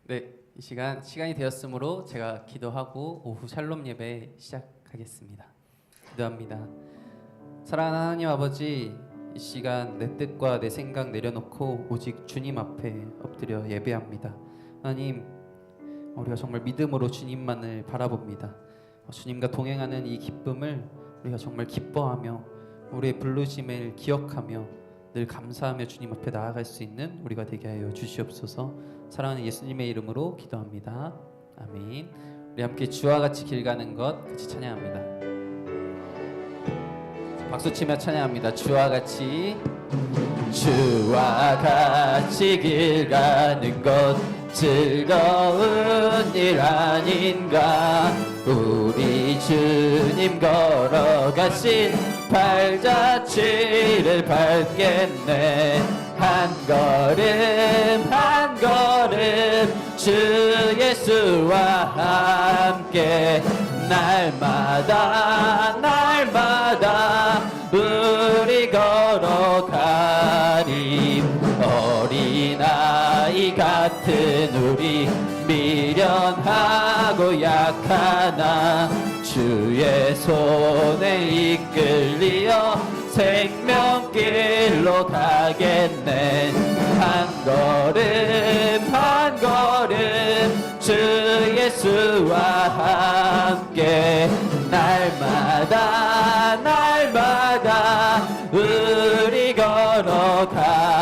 네, 이 시간이 되었으므로 제가 기도하고 오후 샬롬 예배 시작하겠습니다. 기도합니다. 사랑하는 하나님 아버지, 이 시간 내 뜻과 내 생각 내려놓고 오직 주님 앞에 엎드려 예배합니다. 하나님, 우리가 정말 믿음으로 주님만을 바라봅니다. 주님과 동행하는 이 기쁨을 우리가 정말 기뻐하며 우리의 부르심을 기억하며 늘 감사하며 주님 앞에 나아갈 수 있는 우리가 되게 하여 주시옵소서. 사랑하는 예수님의 이름으로 기도합니다. 아멘. 우리 함께 주와 같이 길 가는 것 같이 찬양합니다. 박수치며 찬양합니다. 주와 같이 길 가는 것 즐거운 일 아닌가. 우리 주님 걸어가신 발자취를 밟겠네. 한 걸음 주 예수와 함께 날마다 우리 걸어가리. 어린아이 같은 우리 미련하고 약하나 주의 손에 이끌리어 생명길로 가겠네. 한 걸음 주 예수와 함께 날마다 우리 걸어가리.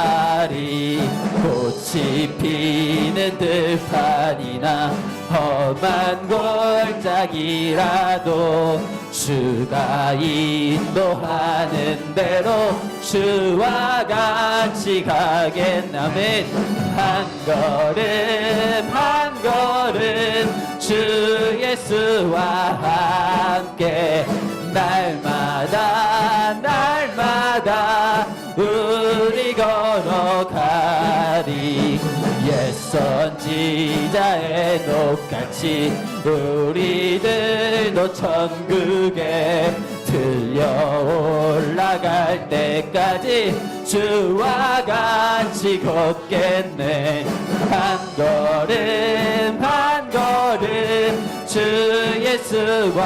꽃이 피는 들판이나 험한 골짜기라도 주가 인도하는 대로 주와 같이 가겠나멘. 한 걸음 주 예수와 함께 날마다 우리 걸어가리. 옛 선지자의 녹같이 우리들도 천국에 들려 올라갈 때까지 주와 같이 걷겠네. 한 걸음 주 예수와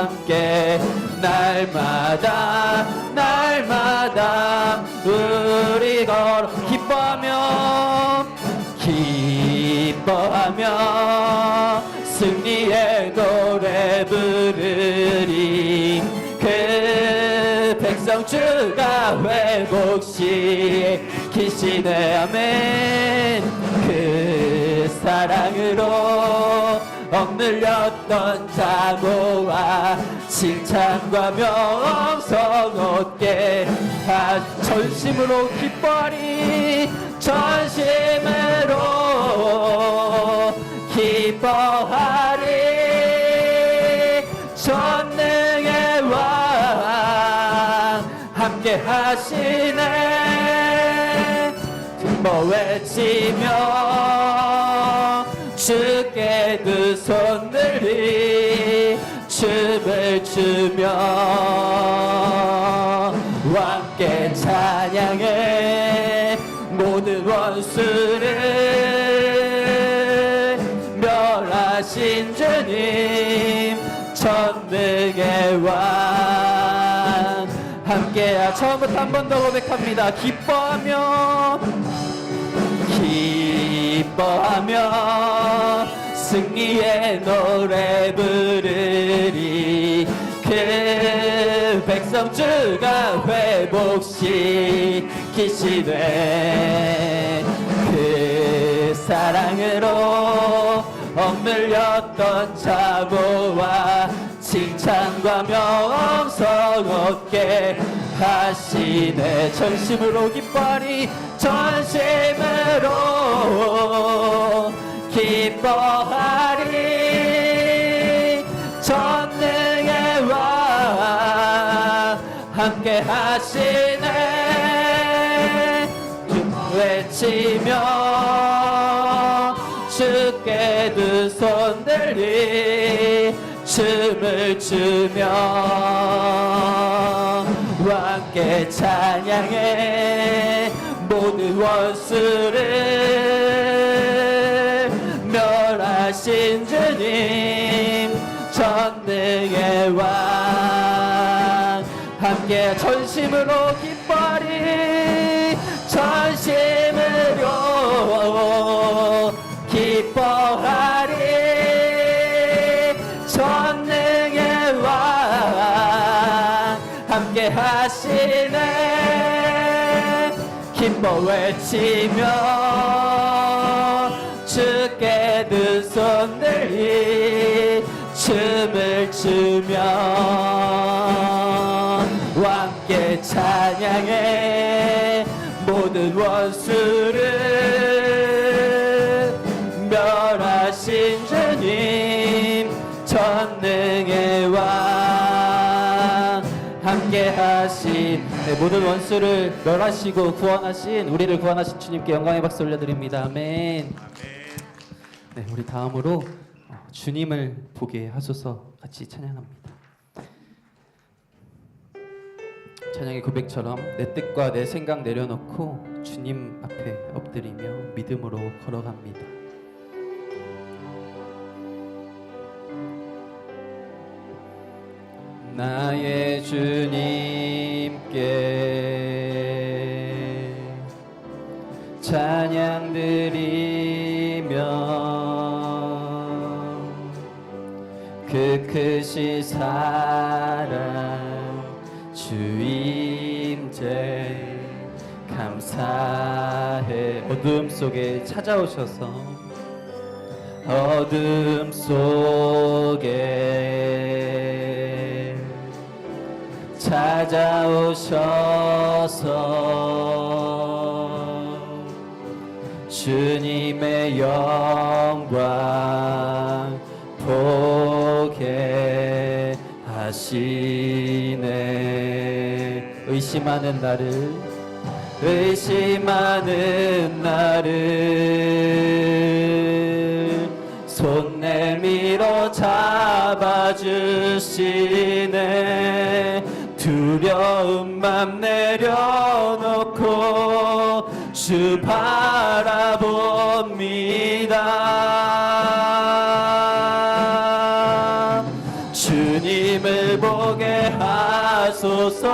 함께 날마다 우리 걸어 기뻐하며 승리의 노래 부르리. 그 백성 주가 회복시키시네. 아멘. 그 사랑으로 억눌렸던 자모와 칭찬과 명성 얻게 전심으로 기뻐하리. 전심으로 기뻐하리. 전능의 왕 함께 하시네. 등보 외치며 주께 두 손 들이 춤을 추며 함께 찬양해. 모든 원수를 멸하신 주님 전능의 왕 함께야. 처음부터 한 번 더 고백합니다. 기뻐하며 승리의 노래 부르리. 그 백성 주가 회복시키시네. 그 사랑으로 억눌렸던 자모와 칭찬과 명성 얻게 하시네. 전심으로 기뻐하리. 전심으로 기뻐하리. 전능의 왕 함께 하시네. 외치며 주께 두 손 들이 춤을 추며 함께 찬양해. 모든 원수를 멸하신 주님 전능의 왕 함께 전심으로 기뻐하리 전심으로 기뻐하리 전능의 왕 함께 하시네 기뻐 외치며 주께 두 손 들이 춤을 추며 왕께 찬양해 모든 원수를 멸하신 주님 전능의 왕 함께 하신 모든 원수를 멸하시고 구원하신 우리를 구원하신 주님께 영광의 박수 올려드립니다. 아멘. 네, 우리 다음으로 주님을 보게 하소서 같이 찬양합니다. 찬양의 고백처럼 내 뜻과 내 생각 내려놓고 주님 앞에 엎드리며 믿음으로 걸어갑니다. 나의 주님께 찬양 드리며 그 크신 사랑 주임제 감사해 어둠 속에 찾아오셔서 어둠 속에 찾아오셔서 주님의 영광 보게 하시네 의심하는 나를 손 내밀어 잡아주시네 두려운 맘 내려놓고 주 바라봅니다. 주님을 보게 하소서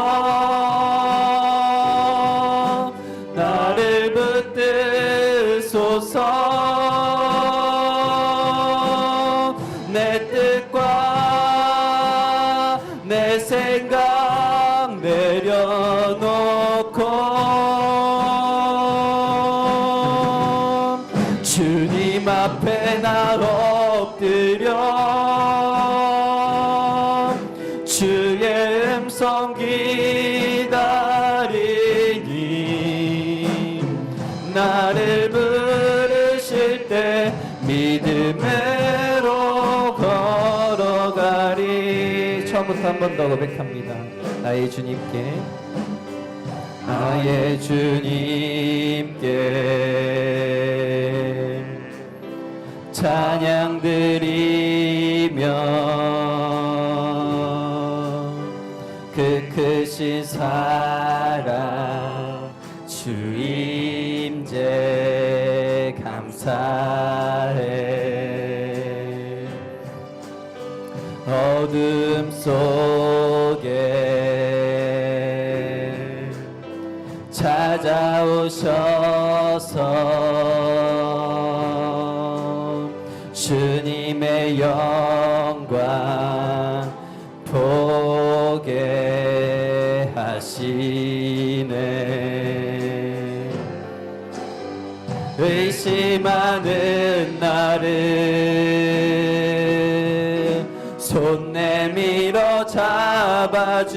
나를 붙드소서 내 뜻과 내 생각 내려놓고 주님 앞에 나 엎드려 주의 음성 기다리니 나를 부르실 때 믿음으로 걸어가리 처음부터 한 번 더 고백합니다. 나의 주님께 찬양 드리며 그 크신 사랑 주임제 감사해 어둠 속에 찾아오셔서 주님의 영광 보게 하시네 의심하는 나를 손 내밀어 잡아주시네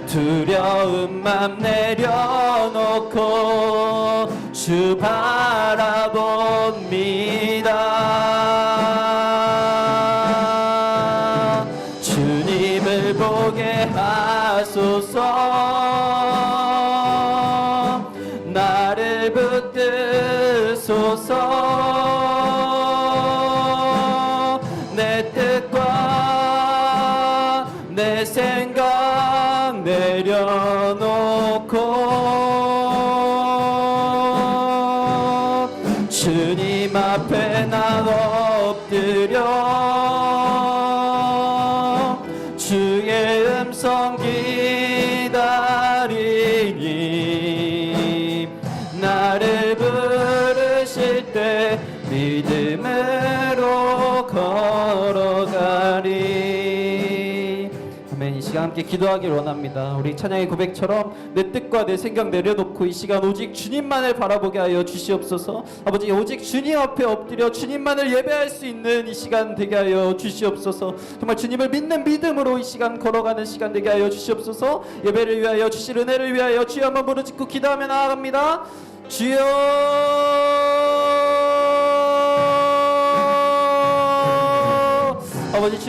두려운 맘 내려놓고 주 바라봅니다. 주님을 보게 하소서 나를 붙드소서 내 뜻과 내 생각 내려놓고 주님 나리. 아멘. 이 시간 함께 기도하길 원합니다. 우리 찬양의 고백처럼 내 뜻과 내 생각 내려놓고 이 시간 오직 주님만을 바라보게 하여 주시옵소서. 아버지, 오직 주님 앞에 엎드려 주님만을 예배할 수 있는 이 시간 되게 하여 주시옵소서. 정말 주님을 믿는 믿음으로 이 시간 걸어가는 시간 되게 하여 주시옵소서. 예배를 위하여 주실 은혜를 위하여 주여 한번 부르짖고 기도하며 나아갑니다. 주여, 아버지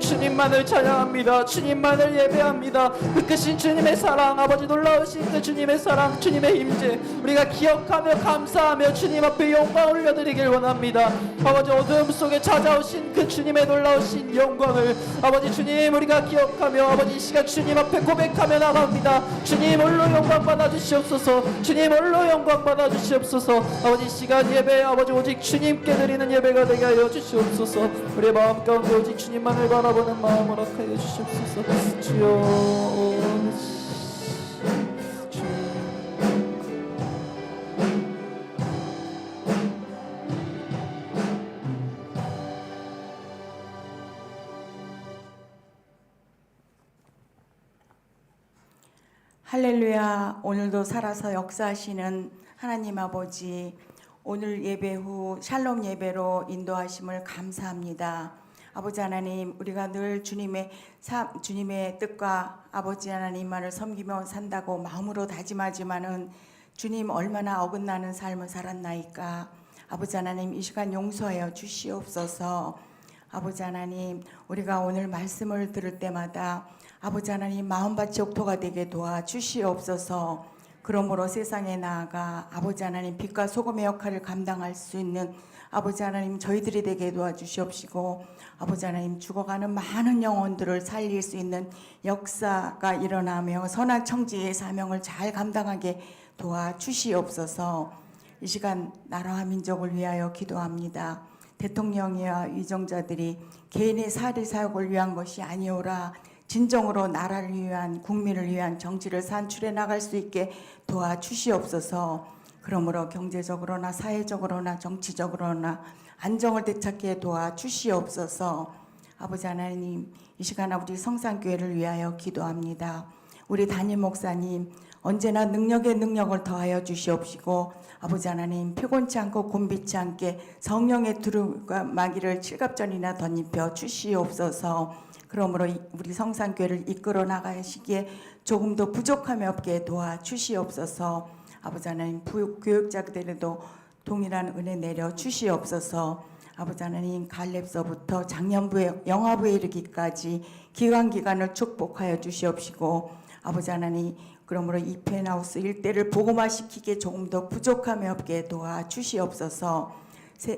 주님만을 찬양합니다. 주님만을 예배합니다. 그 크신 주님의 사랑, 아버지 놀라우신 그 주님의 사랑, 주님의 임재 우리가 기억하며 감사하며 주님 앞에 영광 올려드리길 원합니다. 아버지, 어둠 속에 찾아오신 그 주님의 놀라우신 영광을 아버지 주님 우리가 기억하며 아버지 이 시간 주님 앞에 고백하며 나갑니다. 주님 홀로 영광 받아주시옵소서. 주님 홀로 영광 받아주시옵소서. 아버지 이 시간 예배 아버지 오직 주님께 드리는 예배가 되게 하여 주시옵소서. 우리의 마음 가운데 오직 주님만을 바라보는 마음을 허락하여 주시옵소서. 주여, 할렐루야. 오늘도 살아서 역사하시는 하나님 아버지, 오늘 예배 후 샬롬 예배로 인도하심을 감사합니다. 아버지 하나님, 우리가 늘 주님의 뜻과 아버지 하나님만을 섬기며 산다고 마음으로 다짐하지만은 주님 얼마나 어긋나는 삶을 살았나이까. 아버지 하나님, 이 시간 용서하여 주시옵소서. 아버지 하나님, 우리가 오늘 말씀을 들을 때마다 아버지 하나님 마음밭이 옥토가 되게 도와주시옵소서. 그러므로 세상에 나아가 아버지 하나님 빛과 소금의 역할을 감당할 수 있는 아버지 하나님 저희들이 되게 도와주시옵시고, 아버지 하나님 죽어가는 많은 영혼들을 살릴 수 있는 역사가 일어나며 선한 청지의 사명을 잘 감당하게 도와주시옵소서. 이 시간 나라와 민족을 위하여 기도합니다. 대통령이와 위정자들이 개인의 사리 사욕을 위한 것이 아니오라 진정으로 나라를 위한, 국민을 위한 정치를 산출해 나갈 수 있게 도와주시옵소서. 그러므로 경제적으로나 사회적으로나 정치적으로나 안정을 되찾게 도와주시옵소서. 아버지 하나님, 이 시간 우리 성산교회를 위하여 기도합니다. 우리 담임 목사님 언제나 능력에 능력을 더하여 주시옵시고, 아버지 하나님 피곤치 않고 곤비치 않게 성령의 두루마기를 칠갑전이나 덧입혀 주시옵소서. 그러므로 우리 성산교회를 이끌어 나가시기에 조금도 부족함이 없게 도와주시옵소서. 아버지 하나님 교육자들에도 동일한 은혜 내려 주시옵소서. 아버지 하나님 갈렙서부터 작년부에 영화부에 이르기까지 기간을 축복하여 주시옵시고, 아버지 하나님 그러므로 이 펜하우스 일대를 복음화시키기에 조금 더 부족함이 없게 도와주시옵소서.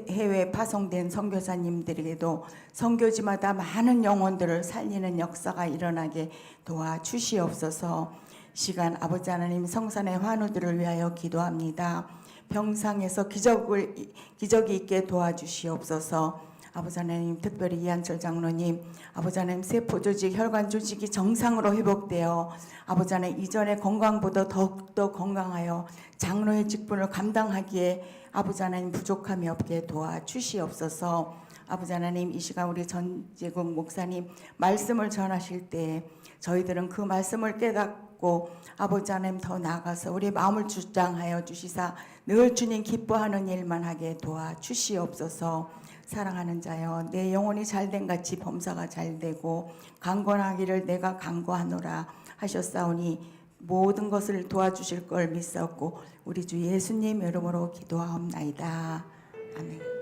해외 파송된 선교사님들에게도 선교지마다 많은 영혼들을 살리는 역사가 일어나게 도와주시옵소서. 시간 아버지 하나님 성산의 환우들을 위하여 기도합니다. 병상에서 기적이 있게 도와주시옵소서. 아버지 하나님 특별히 이한철 장로님, 아버지 하나님 세포 조직, 혈관 조직이 정상으로 회복되어 아버지 하나님 이전의 건강보다 더욱더 건강하여 장로의 직분을 감당하기에 아버지 하나님 부족함이 없게 도와주시옵소서. 아버지 하나님 이 시간 우리 전재국 목사님 말씀을 전하실 때 저희들은 그 말씀을 깨닫고 아버지 하나님 더 나아가서 우리 마음을 주장하여 주시사 늘 주님 기뻐하는 일만 하게 도와주시옵소서. 사랑하는 자여, 내 영혼이 잘된 같이 범사가 잘되고 강건하기를 내가 강구하노라 하셨사오니 모든 것을 도와주실 걸 믿사옵고 우리 주 예수님 이름으로 기도하옵나이다. 아멘.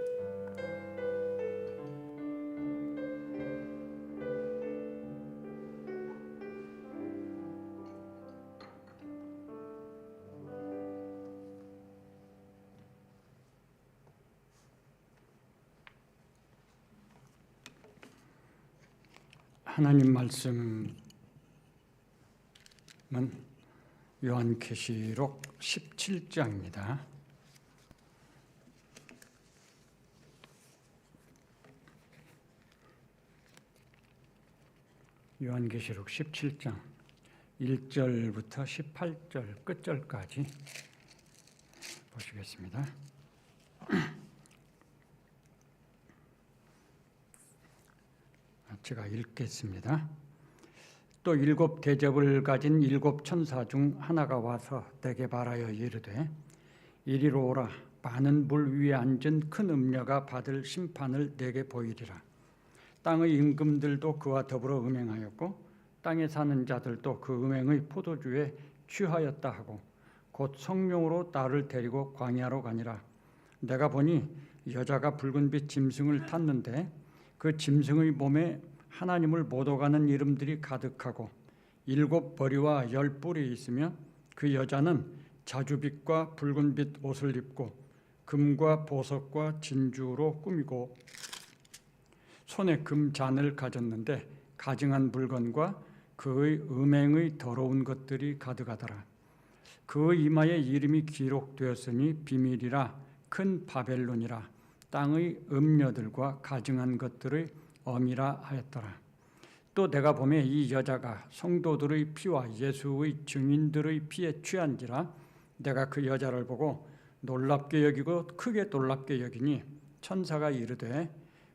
하나님 말씀은 요한계시록 17장입니다. 요한계시록 17장 1절부터 18절 끝절까지 보시겠습니다. 제가 읽겠습니다. 또 7 대접을 가진 7 천사 중 하나가 와서 내게 말하여 이르되 이리로 오라. 많은 물 위에 앉은 큰 음녀가 받을 심판을 내게 보이리라. 땅의 임금들도 그와 더불어 음행하였고 땅에 사는 자들도 그 음행의 포도주에 취하였다 하고 곧 성령으로 나를 데리고 광야로 가니라. 내가 보니 여자가 붉은빛 짐승을 탔는데 그 짐승의 몸에 하나님을 못 오가는 이름들이 가득하고 7 벌이와 10 뿔이 있으며 그 여자는 자주빛과 붉은빛 옷을 입고 금과 보석과 진주로 꾸미고 손에 금잔을 가졌는데 가증한 물건과 그의 음행의 더러운 것들이 가득하더라. 그의 이마에 이름이 기록되었으니 비밀이라 큰 바벨론이라 땅의 음녀들과 가증한 것들의 엄이라 하였더라. 또 내가 보매 이 여자가 성도들의 피와 예수의 증인들의 피에 취한지라. 내가 그 여자를 보고 놀랍게 여기고 크게 놀랍게 여기니 천사가 이르되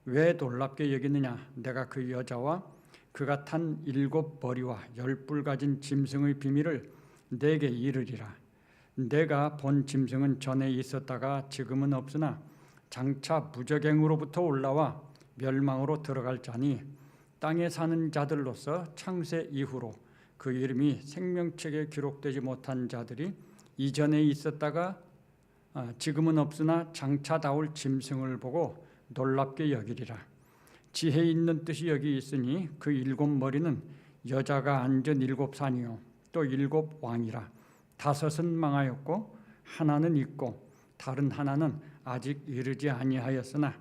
왜 놀랍게 여기느냐. 내가 그 여자와 그가 탄 7 벌이와 10 뿔 가진 짐승의 비밀을 내게 이르리라. 내가 본 짐승은 전에 있었다가 지금은 없으나 장차 무저갱으로부터 올라와 멸망으로 들어갈 자니 땅에 사는 자들로서 창세 이후로 그 이름이 생명책에 기록되지 못한 자들이 이전에 있었다가 지금은 없으나 장차 나올 짐승을 보고 놀랍게 여기리라. 지혜 있는 뜻이 여기 있으니 그 7 머리는 여자가 앉은 7 산이요 또 7 왕이라. 5은 망하였고 하나는 있고 다른 하나는 아직 이르지 아니하였으나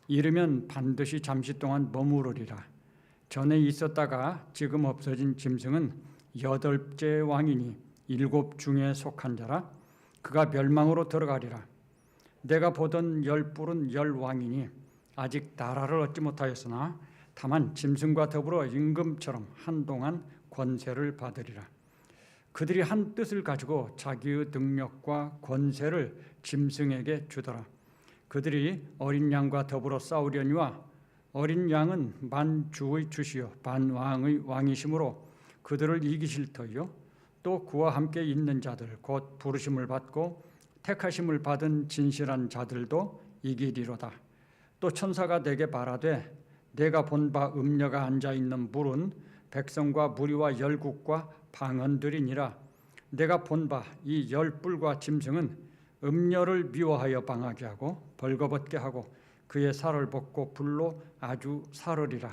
이르면 반드시 잠시 동안 머무르리라. 전에 있었다가 지금 없어진 짐승은 8째 왕이니 7 중에 속한 자라. 그가 멸망으로 들어가리라. 내가 보던 10 뿔은 10 왕이니 아직 나라를 얻지 못하였으나 다만 짐승과 더불어 임금처럼 한동안 권세를 받으리라. 그들이 한 뜻을 가지고 자기의 능력과 권세를 짐승에게 주더라. 그들이 어린 양과 더불어 싸우려니와 어린 양은 만주의 주시요 만왕의 왕이시므로 그들을 이기실 터이요 또 그와 함께 있는 자들 곧 부르심을 받고 택하심을 받은 진실한 자들도 이기리로다. 또 천사가 내게 말하되 내가 본 바 음녀가 앉아 있는 물은 백성과 무리와 열국과 방언들이니라. 내가 본 바 이 10 뿔과 짐승은 음녀를 미워하여 방하게 하고 벌거벗게 하고 그의 살을 벗고 불로 아주 사르리라.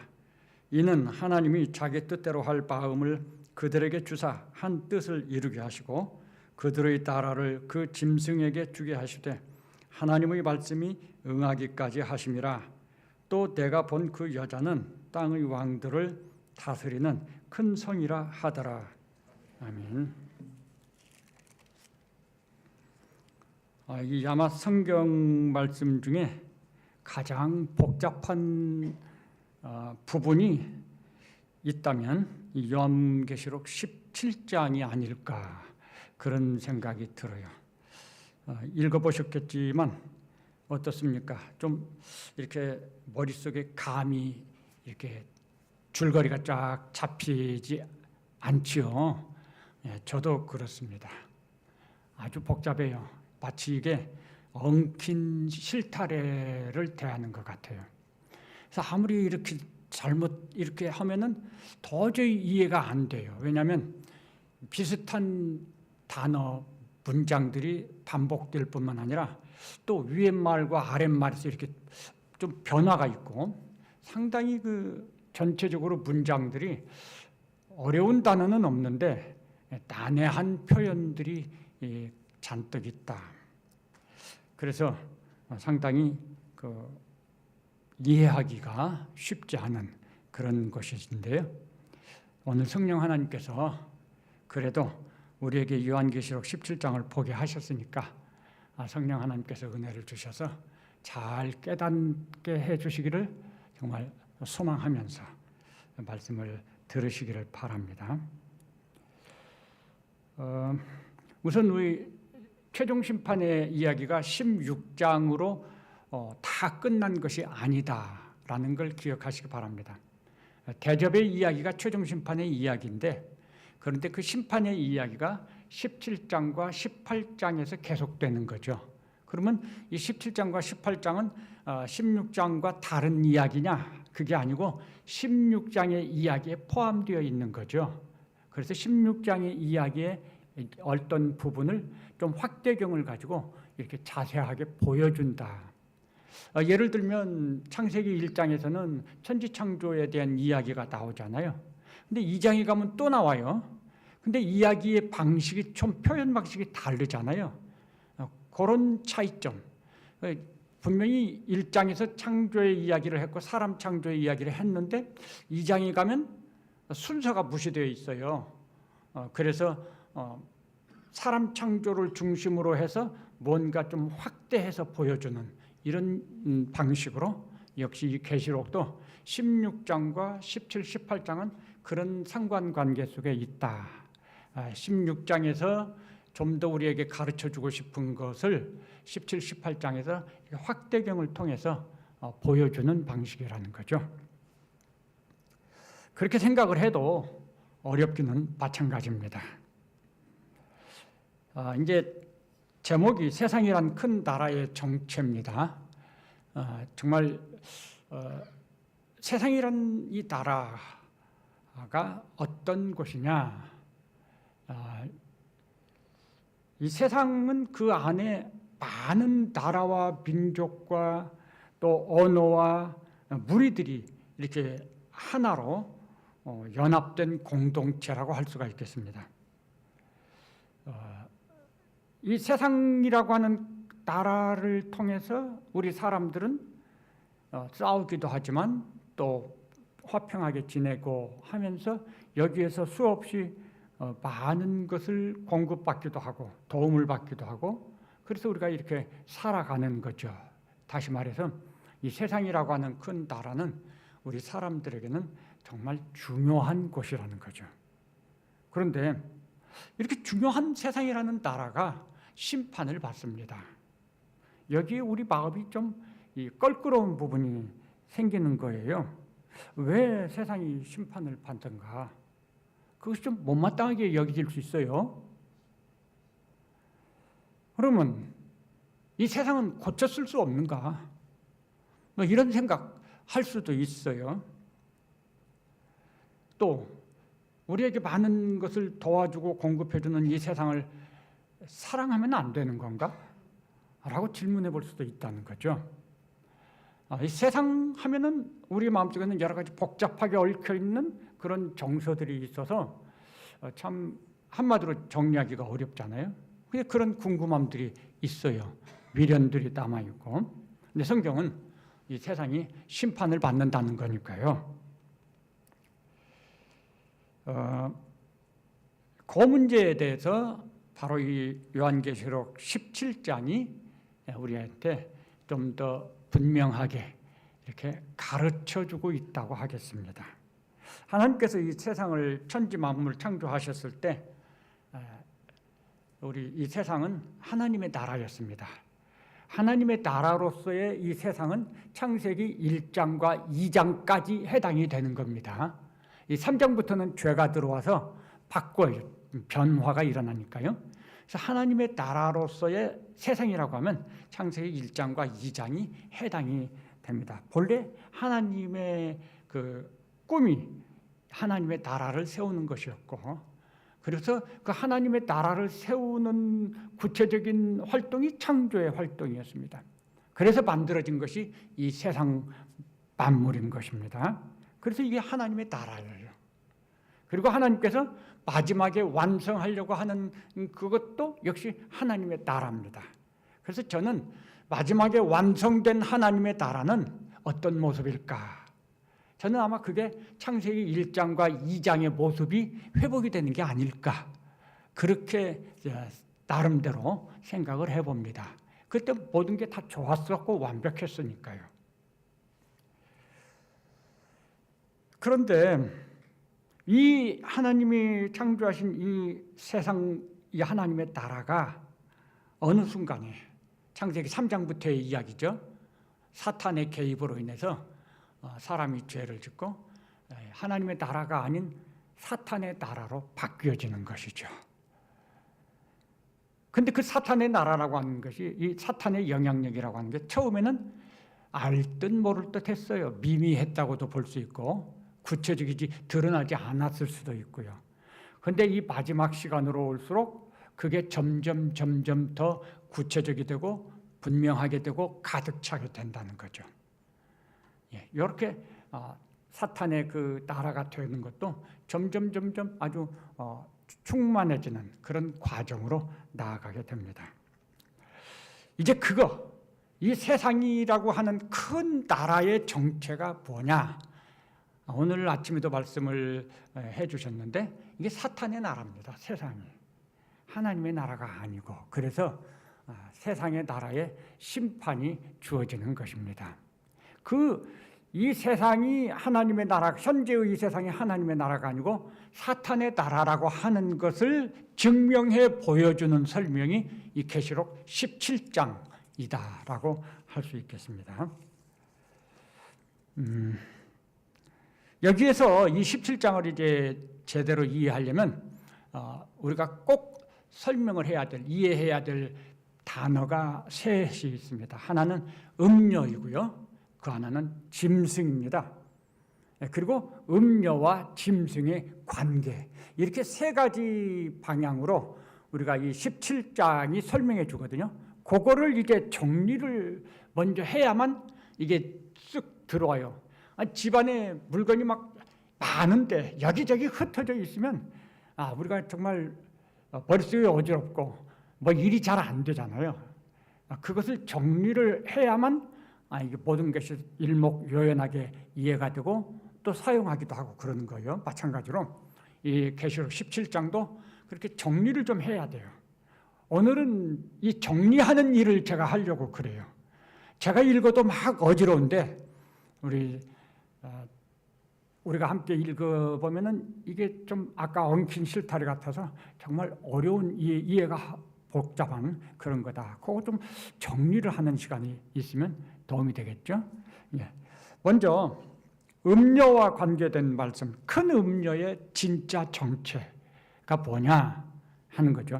이는 하나님이 자기 뜻대로 할 바음을 그들에게 주사 한 뜻을 이루게 하시고 그들의 나라를 그 짐승에게 주게 하시되 하나님의 말씀이 응하기까지 하심이라. 또 내가 본 그 여자는 땅의 왕들을 다스리는 큰 성이라 하더라. 아멘. 이 아마 성경 말씀 중에 가장 복잡한 부분이 있다면 이 요한계시록 17장이 아닐까 그런 생각이 들어요. 읽어보셨겠지만 어떻습니까? 좀 이렇게 머릿속에 감이 이렇게 줄거리가 쫙 잡히지 않지요. 저도 그렇습니다. 아주 복잡해요. 마치 이게 엉킨 실타래를 대하는 것 같아요. 그래서 아무리 이렇게 잘못 이렇게 하면은 도저히 이해가 안 돼요. 왜냐하면 비슷한 단어 문장들이 반복될 뿐만 아니라 또 위에말과 아랫말에서 이렇게 좀 변화가 있고 상당히 그 전체적으로 문장들이 어려운 단어는 없는데 난해한 표현들이 잔뜩 있다. 그래서 상당히 그 이해하기가 쉽지 않은 그런 것인데요. 오늘 성령 하나님께서 그래도 우리에게 요한계시록 17장을 보게 하셨으니까 성령 하나님께서 은혜를 주셔서 잘 깨닫게 해주시기를 정말 소망하면서 말씀을 들으시기를 바랍니다. 우선 우리 최종 심판의 이야기가 16장으로 다 끝난 것이 아니다라는 걸 기억하시기 바랍니다. 대접의 이야기가 최종 심판의 이야기인데, 그런데 그 심판의 이야기가 17장과 18장에서 계속되는 거죠. 그러면 이 17장과 18장은 16장과 다른 이야기냐? 그게 아니고 16장의 이야기에 포함되어 있는 거죠. 그래서 16장의 이야기의 어떤 부분을 좀 확대경을 가지고 이렇게 자세하게 보여준다. 예를 들면 창세기 1장에서는 천지창조에 대한 이야기가 나오잖아요. 근데 2장에 가면 또 나와요. 근데 이야기의 방식이 좀 표현 방식이 다르잖아요. 그런 차이점. 분명히 1장에서 창조의 이야기를 했고 사람 창조의 이야기를 했는데 2장에 가면 순서가 무시되어 있어요. 그래서 사람 창조를 중심으로 해서 뭔가 좀 확대해서 보여주는 이런 방식으로 역시 이 계시록도 16장과 17, 18장은 그런 상관관계 속에 있다. 16장에서 좀 더 우리에게 가르쳐주고 싶은 것을 17, 18장에서 확대경을 통해서 보여주는 방식이라는 거죠. 그렇게 생각을 해도 어렵기는 마찬가지입니다. 이제 제목이 세상이란 큰 나라의 정체입니다. 정말 세상이란 이 나라가 어떤 곳이냐? 이 세상은 그 안에 많은 나라와 민족과 또 언어와 무리들이 이렇게 하나로 연합된 공동체라고 할 수가 있겠습니다. 이 세상이라고 하는 나라를 통해서 우리 사람들은 싸우기도 하지만 또 화평하게 지내고 하면서 여기에서 수없이 많은 것을 공급받기도 하고 도움을 받기도 하고 그래서 우리가 이렇게 살아가는 거죠. 다시 말해서 이 세상이라고 하는 큰 나라는 우리 사람들에게는 정말 중요한 곳이라는 거죠. 그런데 이렇게 중요한 세상이라는 나라가 심판을 받습니다. 여기에 우리 마음이 좀 껄끄러운 부분이 생기는 거예요. 왜 세상이 심판을 받던가? 그것이 좀 못마땅하게 여겨질 수 있어요. 그러면 이 세상은 고쳤을 수 없는가? 뭐 이런 생각 할 수도 있어요. 또 우리에게 많은 것을 도와주고 공급해주는 이 세상을 사랑하면 안 되는 건가? 라고 질문해 볼 수도 있다는 거죠. 이 세상 하면은 우리 마음속에는 여러 가지 복잡하게 얽혀있는 그런 정서들이 있어서 참 한마디로 정리하기가 어렵잖아요. 근데 그런 궁금함들이 있어요. 미련들이 남아있고. 근데 성경은 이 세상이 심판을 받는다는 거니까요. 그 문제에 대해서 바로 이 요한계시록 17장이 우리한테 좀 더 분명하게 이렇게 가르쳐주고 있다고 하겠습니다. 하나님께서 이 세상을 천지 만물을 창조하셨을 때 우리 이 세상은 하나님의 나라였습니다. 하나님의 나라로서의 이 세상은 창세기 1장과 2장까지 해당이 되는 겁니다. 이 3장부터는 죄가 들어와서 바꿔요. 변화가 일어나니까요. 그래서 하나님의 나라로서의 세상이라고 하면 창세기 1장과 2장이 해당이 됩니다. 본래 하나님의 그 꿈이 하나님의 나라를 세우는 것이었고, 그래서 그 하나님의 나라를 세우는 구체적인 활동이 창조의 활동이었습니다. 그래서 만들어진 것이 이 세상 만물인 것입니다. 그래서 이게 하나님의 나라예요. 그리고 하나님께서 마지막에 완성하려고 하는 그것도 역시 하나님의 나라입니다. 그래서 저는 마지막에 완성된 하나님의 나라는 어떤 모습일까? 저는 아마 그게 창세기 1장과 2장의 모습이 회복이 되는 게 아닐까? 그렇게 나름대로 생각을 해봅니다. 그때 모든 게 다 좋았었고 완벽했으니까요. 그런데 이 하나님이 창조하신 이 세상, 이 하나님의 나라가 어느 순간에 창세기 3장부터의 이야기죠. 사탄의 개입으로 인해서 사람이 죄를 짓고 하나님의 나라가 아닌 사탄의 나라로 바뀌어지는 것이죠. 근데 그 사탄의 나라라고 하는 것이, 이 사탄의 영향력이라고 하는 게 처음에는 알 듯 모를 듯 했어요. 미미했다고도 볼 수 있고 구체적이지 드러나지 않았을 수도 있고요. 근데 이 마지막 시간으로 올수록 그게 점점 더 구체적이 되고 분명하게 되고 가득 차게 된다는 거죠. 이렇게 사탄의 그 나라가 되는 것도 점점 아주 충만해지는 그런 과정으로 나아가게 됩니다. 이제 이 세상이라고 하는 큰 나라의 정체가 뭐냐? 오늘 아침에도 말씀을 해주셨는데 이게 사탄의 나라입니다. 세상이 하나님의 나라가 아니고, 그래서 세상의 나라에 심판이 주어지는 것입니다. 이 세상이 하나님의 나라, 현재의 이 세상이 하나님의 나라가 아니고 사탄의 나라라고 하는 것을 증명해 보여주는 설명이 이 계시록 17장이다라고 할 수 있겠습니다. 여기에서 이 17장을 이제 제대로 이해하려면 우리가 꼭 설명을 해야 될, 이해해야 될 단어가 셋이 있습니다. 하나는 음료이고요. 그 하나는 짐승입니다. 그리고 음료와 짐승의 관계, 이렇게 세 가지 방향으로 우리가 이 17장이 설명해 주거든요. 그거를 이제 정리를 먼저 해야만 이게 쓱 들어와요. 집안에 물건이 막 많은데 여기저기 흩어져 있으면 우리가 정말 머릿속이 어지럽고 뭐 일이 잘 안 되잖아요. 그것을 정리를 해야만 이게 모든 것이 일목요연하게 이해가 되고 또 사용하기도 하고 그러는 거예요. 마찬가지로 이 계시록 17장도 그렇게 정리를 좀 해야 돼요. 오늘은 이 정리하는 일을 제가 하려고 그래요. 제가 읽어도 막 어지러운데 우리가 함께 읽어보면은 이게 좀 아까 엉킨 실타래 같아서 정말 어려운 이해가 복잡한 그런 거다. 그거 좀 정리를 하는 시간이 있으면 도움이 되겠죠. 먼저 음료와 관계된 말씀, 큰 음료의 진짜 정체가 뭐냐 하는 거죠.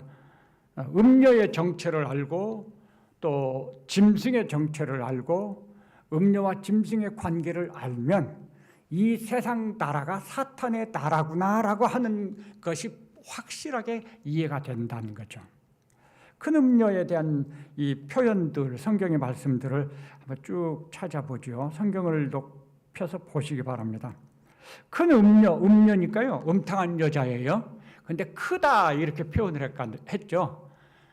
음료의 정체를 알고 또 짐승의 정체를 알고 음료와 짐승의 관계를 알면 이 세상 나라가 사탄의 나라구나라고 하는 것이 확실하게 이해가 된다는 거죠. 큰 음료에 대한 이 표현들, 성경의 말씀들을 한번 쭉 찾아보죠. 성경을 펴서 보시기 바랍니다. 큰 음료니까요. 음탕한 여자예요. 근데 크다 이렇게 표현을 했죠.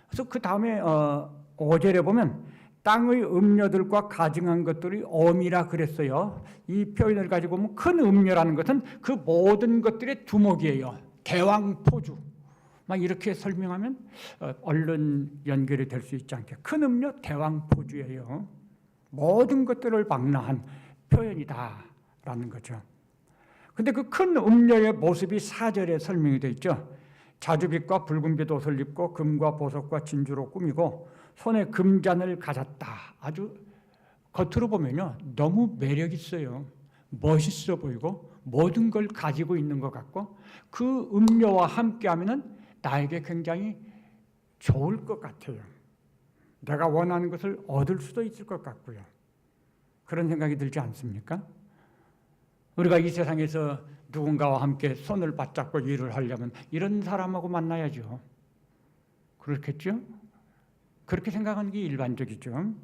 그래서 그 다음에 5절에 보면 땅의 음료들과 가증한 것들이 엄이라 그랬어요. 이 표현을 가지고 보면 큰 음료라는 것은 그 모든 것들의 두목이에요. 대왕포주. 막 이렇게 설명하면 얼른 연결이 될 수 있지 않게, 큰 음료 대왕포주예요. 모든 것들을 망라한 표현이다라는 거죠. 근데 그 큰 음료의 모습이 4절에 설명이 되어 있죠. 자주빛과 붉은빛 옷을 입고 금과 보석과 진주로 꾸미고 손에 금잔을 가졌다. 아주 겉으로 보면요 너무 매력 있어요. 멋있어 보이고 모든 걸 가지고 있는 것 같고 그 음료와 함께하면은 나에게 굉장히 좋을 것 같아요. 내가 원하는 것을 얻을 수도 있을 것 같고요. 그런 생각이 들지 않습니까? 우리가 이 세상에서 누군가와 함께 손을 맞잡고 일을 하려면 이런 사람하고 만나야죠. 그렇겠죠? 그렇게 생각하는 게 일반적이죠.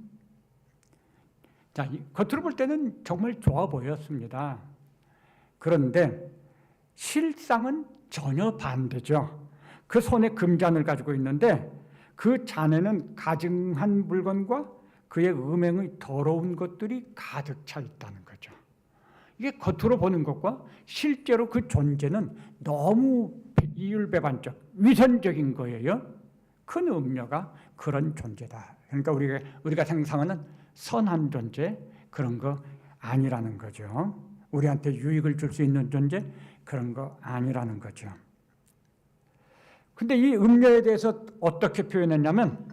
자, 겉으로 볼 때는 정말 좋아 보였습니다. 그런데 실상은 전혀 반대죠. 그 손에 금잔을 가지고 있는데 그 잔에는 가증한 물건과 그의 음행의 더러운 것들이 가득 차 있다는 거죠. 이게 겉으로 보는 것과 실제로 그 존재는 너무 이율배반적, 위선적인 거예요. 큰 음료가 그런 존재다. 그러니까 우리가 상상하는 선한 존재, 그런 거 아니라는 거죠. 우리한테 유익을 줄 수 있는 존재, 그런 거 아니라는 거죠. 근데 이 음료에 대해서 어떻게 표현했냐면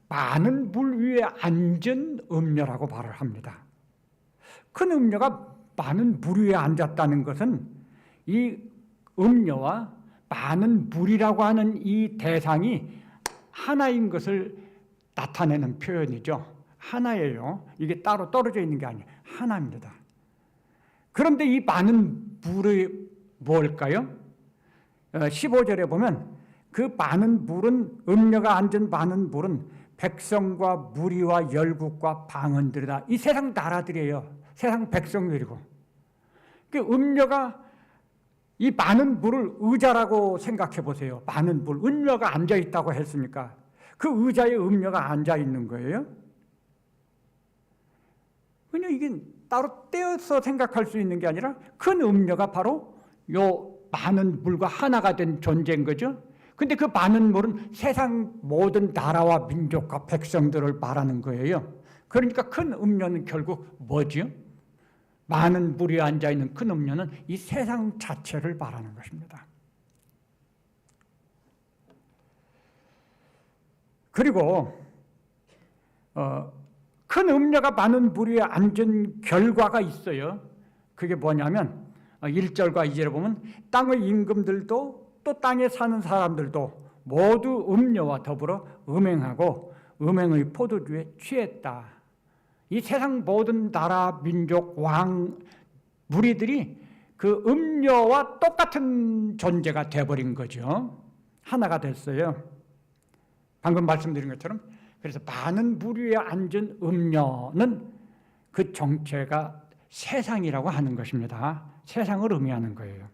많은 물 위에 앉은 음료라고 말을 합니다. 큰 음료가 많은 물 위에 앉았다는 것은 이 음녀와 많은 물이라고 하는 이 대상이 하나인 것을 나타내는 표현이죠. 하나예요. 이게 따로 떨어져 있는 게 아니에요. 하나입니다. 그런데 이 많은 물이 뭘까요? 15절에 보면 그 많은 물은 음녀가 앉은 많은 물은 백성과 무리와 열국과 방언들이다. 이 세상 나라들이에요. 세상 백성들이고. 그 음녀가 이 많은 물을 의자라고 생각해 보세요. 많은 물, 음녀가 앉아 있다고 했으니까 그 의자에 음녀가 앉아 있는 거예요. 그냥 이게 따로 떼어서 생각할 수 있는 게 아니라 큰 음녀가 바로 요 많은 물과 하나가 된 존재인 거죠. 근데 그 많은 물은 세상 모든 나라와 민족과 백성들을 말하는 거예요. 그러니까 큰 음녀는 결국 뭐지요? 많은 물이 앉아있는 큰 음녀는 이 세상 자체를 말하는 것입니다. 그리고 큰 음녀가 많은 물 위에 앉은 결과가 있어요. 그게 뭐냐면 1절과 2절에 보면 땅의 임금들도 또 땅에 사는 사람들도 모두 음녀와 더불어 음행하고 음행의 포도주에 취했다. 이 세상 모든 나라, 민족, 왕, 무리들이 그 음녀와 똑같은 존재가 되어버린 거죠. 하나가 됐어요. 방금 말씀드린 것처럼 그래서 많은 물 위에 앉은 음녀는 그 정체가 세상이라고 하는 것입니다. 세상을 의미하는 거예요.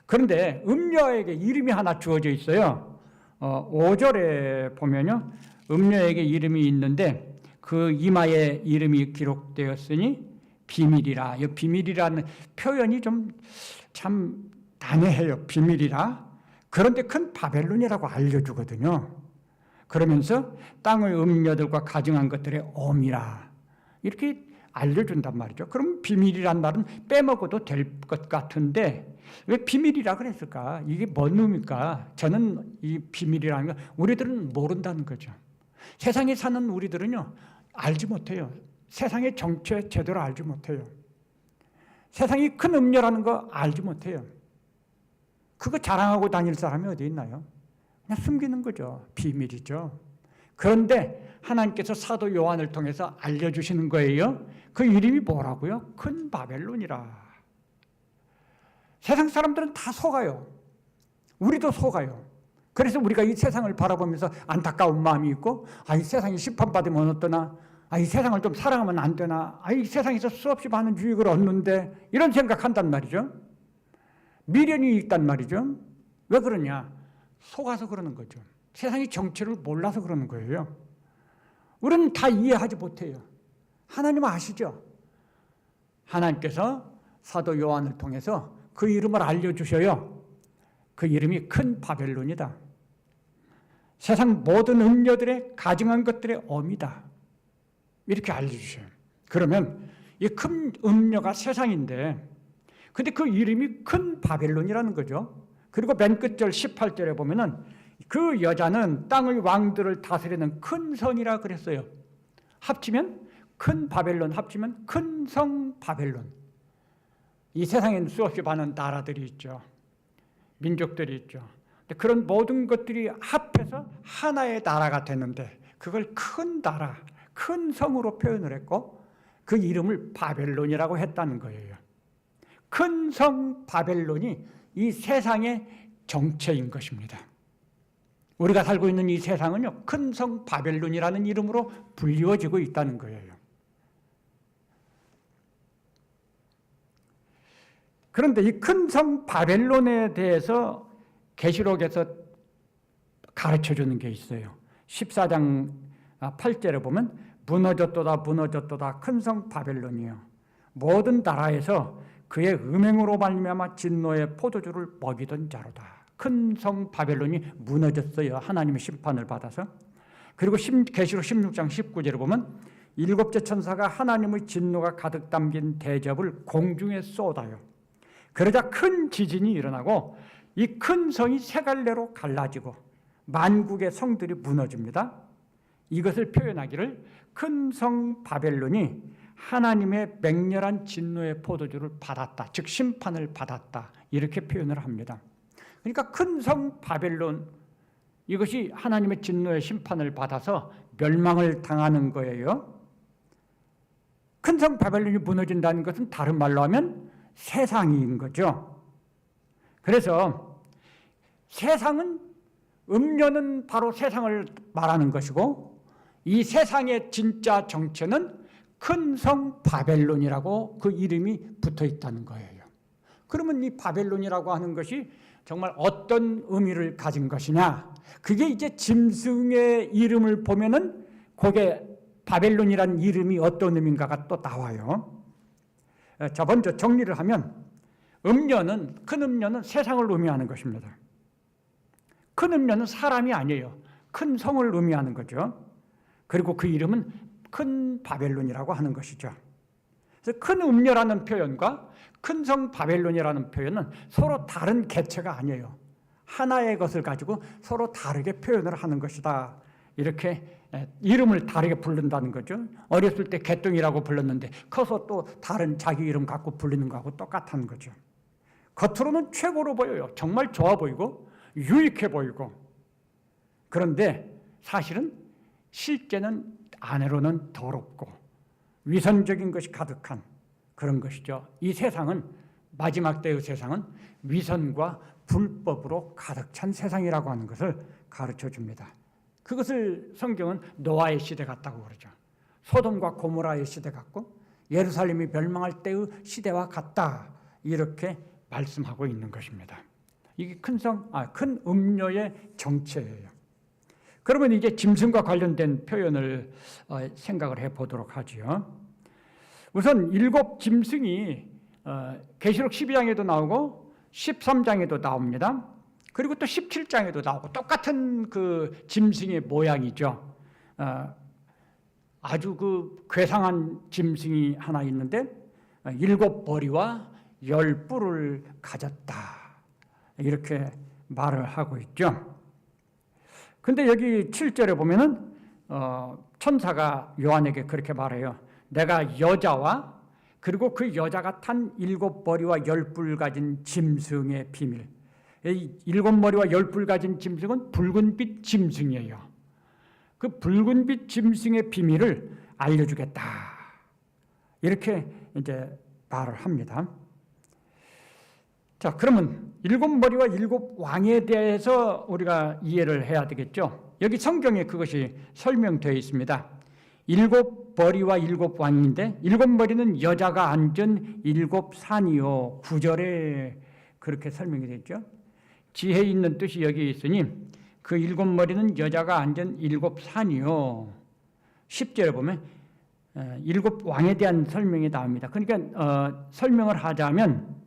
그런데 음녀에게 이름이 하나 주어져 있어요. 5절에 보면요. 음녀에게 이름이 있는데 그 이마에 이름이 기록되었으니 비밀이라. 이 비밀이라는 표현이 좀 참 난해해요. 비밀이라. 그런데 큰 바벨론이라고 알려주거든요. 그러면서 땅의 음녀들과 가증한 것들의 엄이라. 이렇게 알려준단 말이죠. 그럼 비밀이란 말은 빼먹어도 될 것 같은데 왜 비밀이라 그랬을까? 이게 뭔 의미입니까? 저는 이 비밀이라는 거 우리들은 모른다는 거죠. 세상에 사는 우리들은요 알지 못해요. 세상의 정체 제대로 알지 못해요. 세상이 큰 음녀라는 거 알지 못해요. 그거 자랑하고 다닐 사람이 어디 있나요? 그냥 숨기는 거죠. 비밀이죠. 그런데 하나님께서 사도 요한을 통해서 알려주시는 거예요. 그 이름이 뭐라고요? 큰 바벨론이라. 세상 사람들은 다 속아요. 우리도 속아요. 그래서 우리가 이 세상을 바라보면서 안타까운 마음이 있고 이 세상이 심판받으면 어떠나 이 세상을 좀 사랑하면 안 되나 이 세상에서 수없이 많은 유익을 얻는데 이런 생각한단 말이죠. 미련이 있단 말이죠. 왜 그러냐? 속아서 그러는 거죠. 세상의 정체를 몰라서 그러는 거예요. 우리는 다 이해하지 못해요. 하나님 아시죠? 하나님께서 사도 요한을 통해서 그 이름을 알려주셔요. 그 이름이 큰 바벨론이다. 세상 모든 음녀들의 가증한 것들의 엄이다. 이렇게 알려주셔요. 그러면 이 큰 음녀가 세상인데 근데 그 이름이 큰 바벨론이라는 거죠. 그리고 맨 끝절 18절에 보면은 그 여자는 땅의 왕들을 다스리는 큰 성이라 그랬어요. 합치면 큰 바벨론 합치면 큰 성 바벨론. 이 세상에는 수없이 많은 나라들이 있죠. 민족들이 있죠. 그런 모든 것들이 합해서 하나의 나라가 되는데 그걸 큰 나라, 큰 성으로 표현을 했고 그 이름을 바벨론이라고 했다는 거예요. 큰 성 바벨론이 이 세상의 정체인 것입니다. 우리가 살고 있는 이 세상은요, 큰 성 바벨론이라는 이름으로 불리워지고 있다는 거예요. 그런데 이 큰 성 바벨론에 대해서 계시록에서 가르쳐주는 게 있어요. 14장 8절에 보면 무너졌도다 무너졌도다 큰 성 바벨론이요 모든 나라에서 그의 음행으로 말미암아 진노의 포도주를 먹이던 자로다. 큰 성 바벨론이 무너졌어요. 하나님의 심판을 받아서. 그리고 계시록 16장 19절에 보면 일곱째 천사가 하나님의 진노가 가득 담긴 대접을 공중에 쏟아요. 그러자 큰 지진이 일어나고 이 큰 성이 세 갈래로 갈라지고 만국의 성들이 무너집니다. 이것을 표현하기를 큰 성 바벨론이 하나님의 맹렬한 진노의 포도주를 받았다. 즉 심판을 받았다. 이렇게 표현을 합니다. 그러니까 큰 성 바벨론, 이것이 하나님의 진노의 심판을 받아서 멸망을 당하는 거예요. 큰 성 바벨론이 무너진다는 것은 다른 말로 하면 세상인 거죠. 그래서 세상은, 음료는 바로 세상을 말하는 것이고, 이 세상의 진짜 정체는 큰 성 바벨론이라고 그 이름이 붙어 있다는 거예요. 그러면 이 바벨론이라고 하는 것이 정말 어떤 의미를 가진 것이냐? 그게 이제 짐승의 이름을 보면은 그게 바벨론이라는 이름이 어떤 의미인가가 또 나와요. 자, 먼저 정리를 하면 음료는, 큰 음료는 세상을 의미하는 것입니다. 큰 음료는 사람이 아니에요. 큰 성을 의미하는 거죠. 그리고 그 이름은 큰 바벨론이라고 하는 것이죠. 그래서 큰 음료라는 표현과 큰 성 바벨론이라는 표현은 서로 다른 개체가 아니에요. 하나의 것을 가지고 서로 다르게 표현을 하는 것이다. 이렇게 이름을 다르게 부른다는 거죠. 어렸을 때 개똥이라고 불렀는데 커서 또 다른 자기 이름 갖고 불리는 거하고 똑같은 거죠. 겉으로는 최고로 보여요. 정말 좋아 보이고 유익해 보이고. 그런데 사실은 실제는 안으로는 더럽고 위선적인 것이 가득한 그런 것이죠. 이 세상은, 마지막 때의 세상은 위선과 불법으로 가득 찬 세상이라고 하는 것을 가르쳐 줍니다. 그것을 성경은 노아의 시대 같다고 그러죠. 소돔과 고모라의 시대 같고 예루살렘이 멸망할 때의 시대와 같다. 이렇게 말씀하고 있는 것입니다. 이게 큰 음료의 정체예요. 그러면 이제 짐승과 관련된 표현을 생각을 해보도록 하죠. 우선 7 짐승이 계시록 12장에도 나오고 13장에도 나옵니다. 그리고 또 17장에도 나오고 똑같은 그 짐승의 모양이죠. 아주 그 괴상한 짐승이 하나 있는데 7 머리와 10 뿔을 가졌다. 이렇게 말을 하고 있죠. 근데 여기 7절에 보면은 천사가 요한에게 그렇게 말해요. 내가 여자와 그리고 그 여자가 탄 7 머리와 10 뿔 가진 짐승의 비밀. 이 7 머리와 10 뿔 가진 짐승은 붉은빛 짐승이에요. 그 붉은빛 짐승의 비밀을 알려주겠다. 이렇게 이제 말을 합니다. 자, 그러면 7 머리와 7 왕에 대해서 우리가 이해를 해야 되겠죠. 여기 성경에 그것이 설명되어 있습니다. 7 머리와 7 왕인데 7 머리는 여자가 앉은 7 산이요. 9절에 그렇게 설명이 되어 있죠. 지혜 있는 뜻이 여기 있으니 그 7 머리는 여자가 앉은 7 산이요. 10절에 보면 7 왕에 대한 설명이 나옵니다. 그러니까 설명을 하자면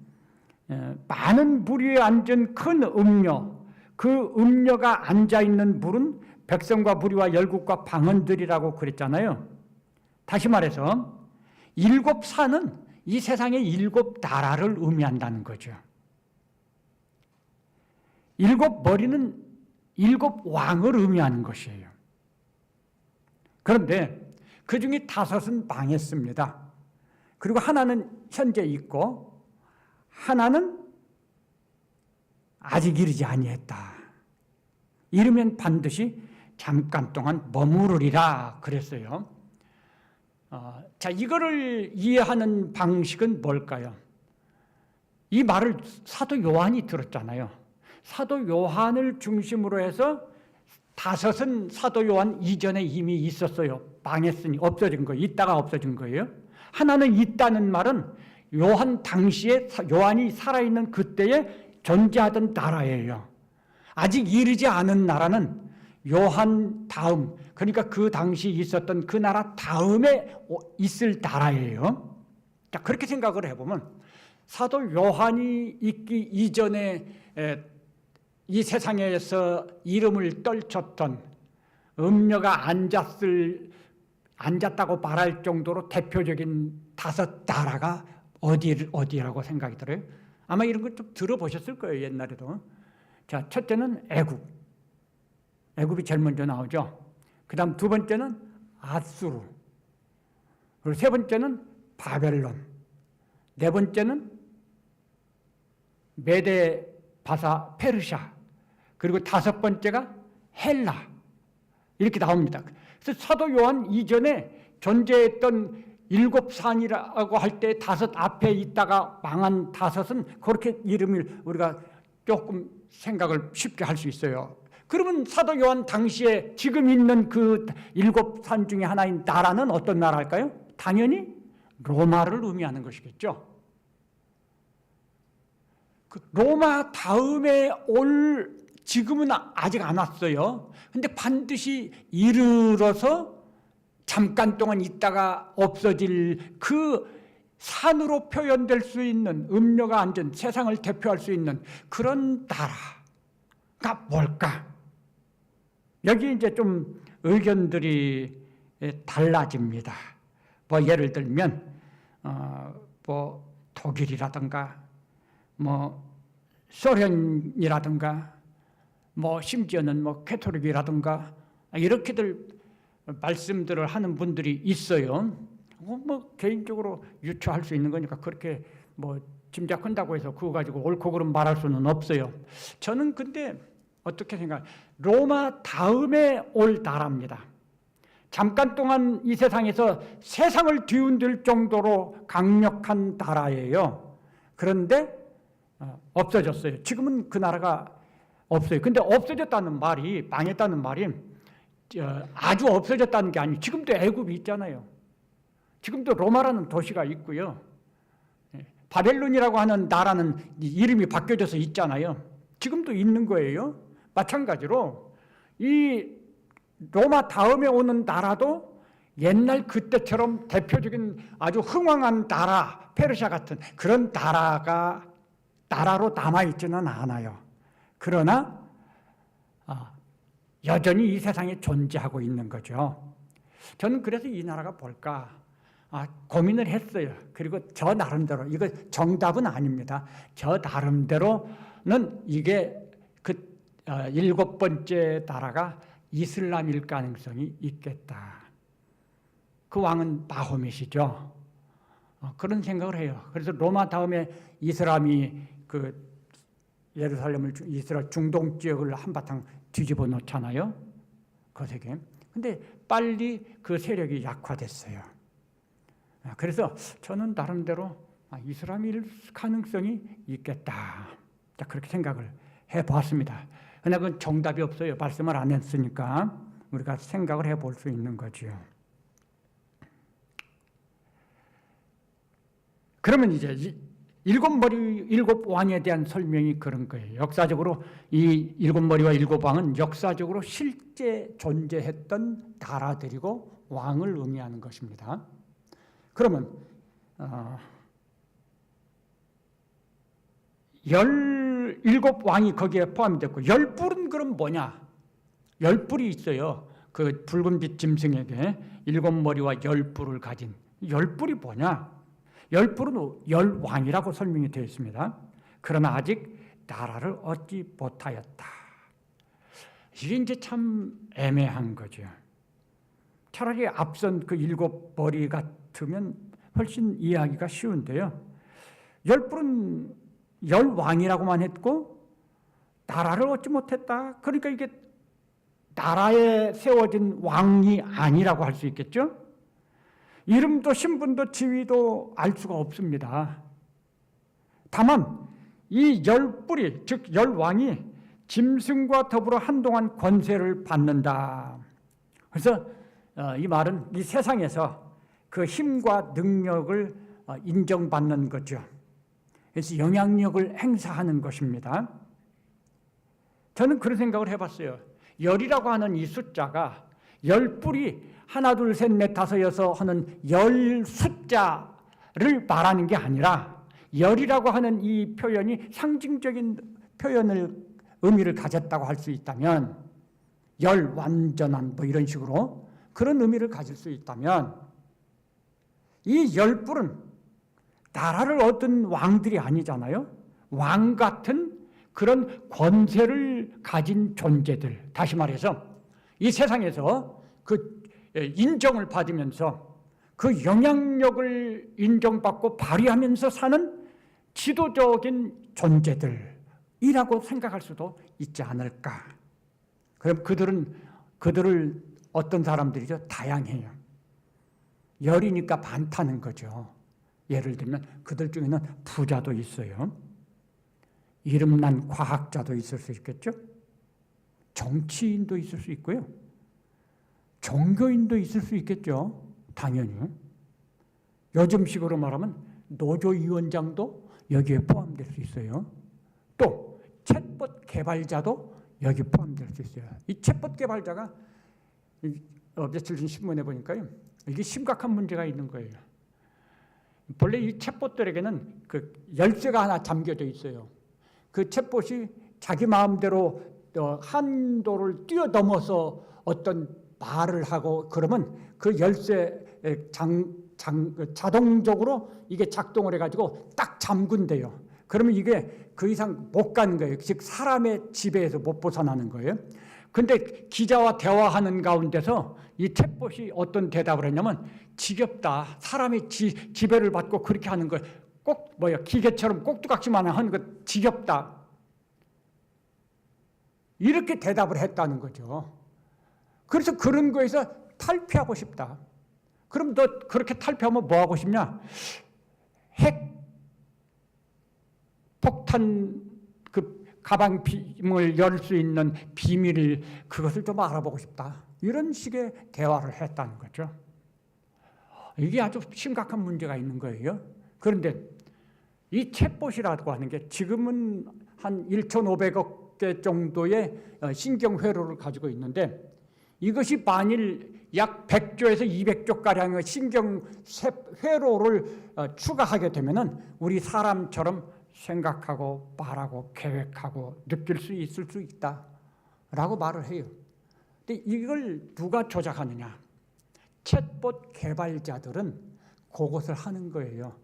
많은 물 위에 앉은 큰 음녀, 그 음녀가 앉아있는 물은 백성과 무리와 열국과 방언들이라고 그랬잖아요. 다시 말해서 7 산은 이 세상의 7 나라를 의미한다는 거죠. 7 머리는 7 왕을 의미하는 것이에요. 그런데 그 중에 5은 망했습니다. 그리고 하나는 현재 있고 하나는 아직 이르지 아니했다. 이르면 반드시 잠깐 동안 머무르리라 그랬어요. 자, 이거를 이해하는 방식은 뭘까요? 이 말을 사도 요한이 들었잖아요. 사도 요한을 중심으로 해서 5은 사도 요한 이전에 이미 있었어요. 망했으니 없어진 거예요. 있다가 없어진 거예요. 하나는 있다는 말은 요한 당시에 요한이 살아있는 그때에 존재하던 나라예요. 아직 이르지 않은 나라는 요한 다음, 그러니까 그 당시 있었던 그 나라 다음에 있을 나라예요. 자, 그렇게 생각을 해보면 사도 요한이 있기 이전에 이 세상에서 이름을 떨쳤던 음녀가 앉았다고 말할 정도로 대표적인 5 나라가 어디라고 생각이 들어요? 아마 이런 걸 좀 들어보셨을 거예요, 옛날에도. 자, 첫째는 애굽. 애굽이 제일 먼저 나오죠. 그 다음 2번째는 아수르. 그리고 세 번째는 바벨론, 네 번째는 메데, 바사, 페르시아, 그리고 다섯 번째가 헬라, 이렇게 나옵니다. 그래서 사도 요한 이전에 존재했던 7산이라고 할 때 5 앞에 있다가 망한 5은 그렇게 이름을 우리가 조금 생각을 쉽게 할 수 있어요. 그러면 사도 요한 당시에 지금 있는 그 7산 중에 하나인 나라는 어떤 나라일까요? 당연히 로마를 의미하는 것이겠죠. 그 로마 다음에 올, 지금은 아직 안 왔어요. 근데 반드시 이르러서 잠깐 동안 있다가 없어질 그 산으로 표현될 수 있는, 음료가 앉은 세상을 대표할 수 있는 그런 나라가 뭘까? 여기 이제 좀 의견들이 달라집니다. 뭐 예를 들면 뭐 독일이라든가 뭐 소련이라든가 뭐 심지어는 뭐 캐토릭이라든가 이렇게들 말씀들을 하는 분들이 있어요. 뭐 개인적으로 유추할 수 있는 거니까 그렇게 뭐 짐작한다고 해서 그거 가지고 옳고 그름 말할 수는 없어요. 저는 근데 어떻게 생각해요? 로마 다음에 올 나라입니다. 잠깐 동안 이 세상에서 세상을 뒤흔들 정도로 강력한 나라예요. 그런데 없어졌어요. 지금은 그 나라가 없어요. 근데 없어졌다는 말이, 망했다는 말이 아주 없어졌다는 게 아니에요. 지금도 애굽이 있잖아요. 지금도 로마라는 도시가 있고요. 바벨론이라고 하는 나라는 이름이 바뀌어져서 있잖아요. 지금도 있는 거예요. 마찬가지로 이 로마 다음에 오는 나라도 옛날 그때처럼 대표적인 아주 흥왕한 나라, 페르시아 같은 그런 나라로 남아있지는 않아요. 그러나 여전히 이 세상에 존재하고 있는 거죠. 저는 그래서 이 나라가 뭘까 고민을 했어요. 그리고 저 나름대로, 이거 정답은 아닙니다. 저 나름대로는 이게 그 7번째 나라가 이슬람일 가능성이 있겠다. 그 왕은 마호멧이죠. 그런 생각을 해요. 그래서 로마 다음에 이슬람이 그 예루살렘을, 이스라엘 중동 지역을 한바탕 뒤집어 놓잖아요. 그 세계. 근데 빨리 그 세력이 약화됐어요. 그래서 저는 나름대로 이슬람일 가능성이 있겠다. 그렇게 생각을 해봤습니다. 그러나 그건 정답이 없어요. 말씀을 안 했으니까 우리가 생각을 해볼 수 있는 거죠. 그러면 이제 7머리 7왕에 대한 설명이 그런 거예요. 역사적으로 이 7머리와 7왕은 역사적으로 실제 존재했던 나라들이고 왕을 의미하는 것입니다. 그러면 17왕이 거기에 포함이 됐고 10뿔은 그럼 뭐냐? 10뿔이 있어요. 그 붉은빛 짐승에게 7머리와 10뿔을 가진 10뿔이 뭐냐? 10뿔은 10왕이라고 설명이 되어 있습니다. 그러나 아직 나라를 얻지 못하였다. 이게 이제 참 애매한 거죠. 차라리 앞선 그 7머리 같으면 훨씬 이해하기가 쉬운데요. 10뿔은 10왕이라고만 했고 나라를 얻지 못했다. 그러니까 이게 나라에 세워진 왕이 아니라고 할 수 있겠죠. 이름도 신분도 지위도 알 수가 없습니다. 다만 이 10뿔이, 즉 10왕이 짐승과 더불어 한동안 권세를 받는다. 그래서 이 말은 이 세상에서 그 힘과 능력을 인정받는 거죠. 그래서 영향력을 행사하는 것입니다. 저는 그런 생각을 해봤어요. 10이라고 하는 이 숫자가 10뿔이 하나, 둘, 셋, 넷, 다섯, 여섯 하는 10 숫자를 말하는 게 아니라 10이라고 하는 이 표현이 상징적인 의미를 가졌다고 할 수 있다면 10 완전한 뭐 이런 식으로 그런 의미를 가질 수 있다면 이 10뿔은 나라를 얻은 왕들이 아니잖아요. 왕 같은 그런 권세를 가진 존재들. 다시 말해서 이 세상에서 그 인정을 받으면서 그 영향력을 인정받고 발휘하면서 사는 지도적인 존재들이라고 생각할 수도 있지 않을까. 그럼 그들을 어떤 사람들이죠? 다양해요. 열이니까 많다는 거죠. 예를 들면 그들 중에는 부자도 있어요. 이름난 과학자도 있을 수 있겠죠. 정치인도 있을 수 있고요. 종교인도 있을 수 있겠죠. 당연히. 요즘식으로 말하면 노조위원장도 여기에 포함될 수 있어요. 또 챗봇 개발자도 여기 포함될 수 있어요. 이 챗봇 개발자가 며칠 전 신문에 보니까요, 이게 심각한 문제가 있는 거예요. 본래 이 챗봇들에게는 그 열쇠가 하나 잠겨져 있어요. 그 챗봇이 자기 마음대로 한도를 뛰어넘어서 어떤 말을 하고 그러면 그 열쇠 자동적으로 이게 작동을 해가지고 딱 잠근대요. 그러면 이게 그 이상 못 가는 거예요. 즉 사람의 지배에서 못 벗어나는 거예요. 근데 기자와 대화하는 가운데서 이 챗봇이 어떤 대답을 했냐면 지겹다. 사람의 지배를 받고 그렇게 하는 거 꼭 기계처럼 꼭두각시만 하는 거 지겹다. 이렇게 대답을 했다는 거죠. 그래서 그런 거에서 탈피하고 싶다. 그럼 너 그렇게 탈피하면 뭐 하고 싶냐? 핵 폭탄 그 가방을 열 수 있는 비밀을 그것을 좀 알아보고 싶다. 이런 식의 대화를 했다는 거죠. 이게 아주 심각한 문제가 있는 거예요. 그런데 이 챗봇이라고 하는 게 지금은 한 1,500억 개 정도의 신경회로를 가지고 있는데 이것이 만일 약 100조에서 200조가량의 신경회로를 추가하게 되면은 우리 사람처럼 생각하고 말하고 계획하고 느낄 수 있을 수 있다라고 말을 해요. 근데 이걸 누가 조작하느냐? 챗봇 개발자들은 그것을 하는 거예요.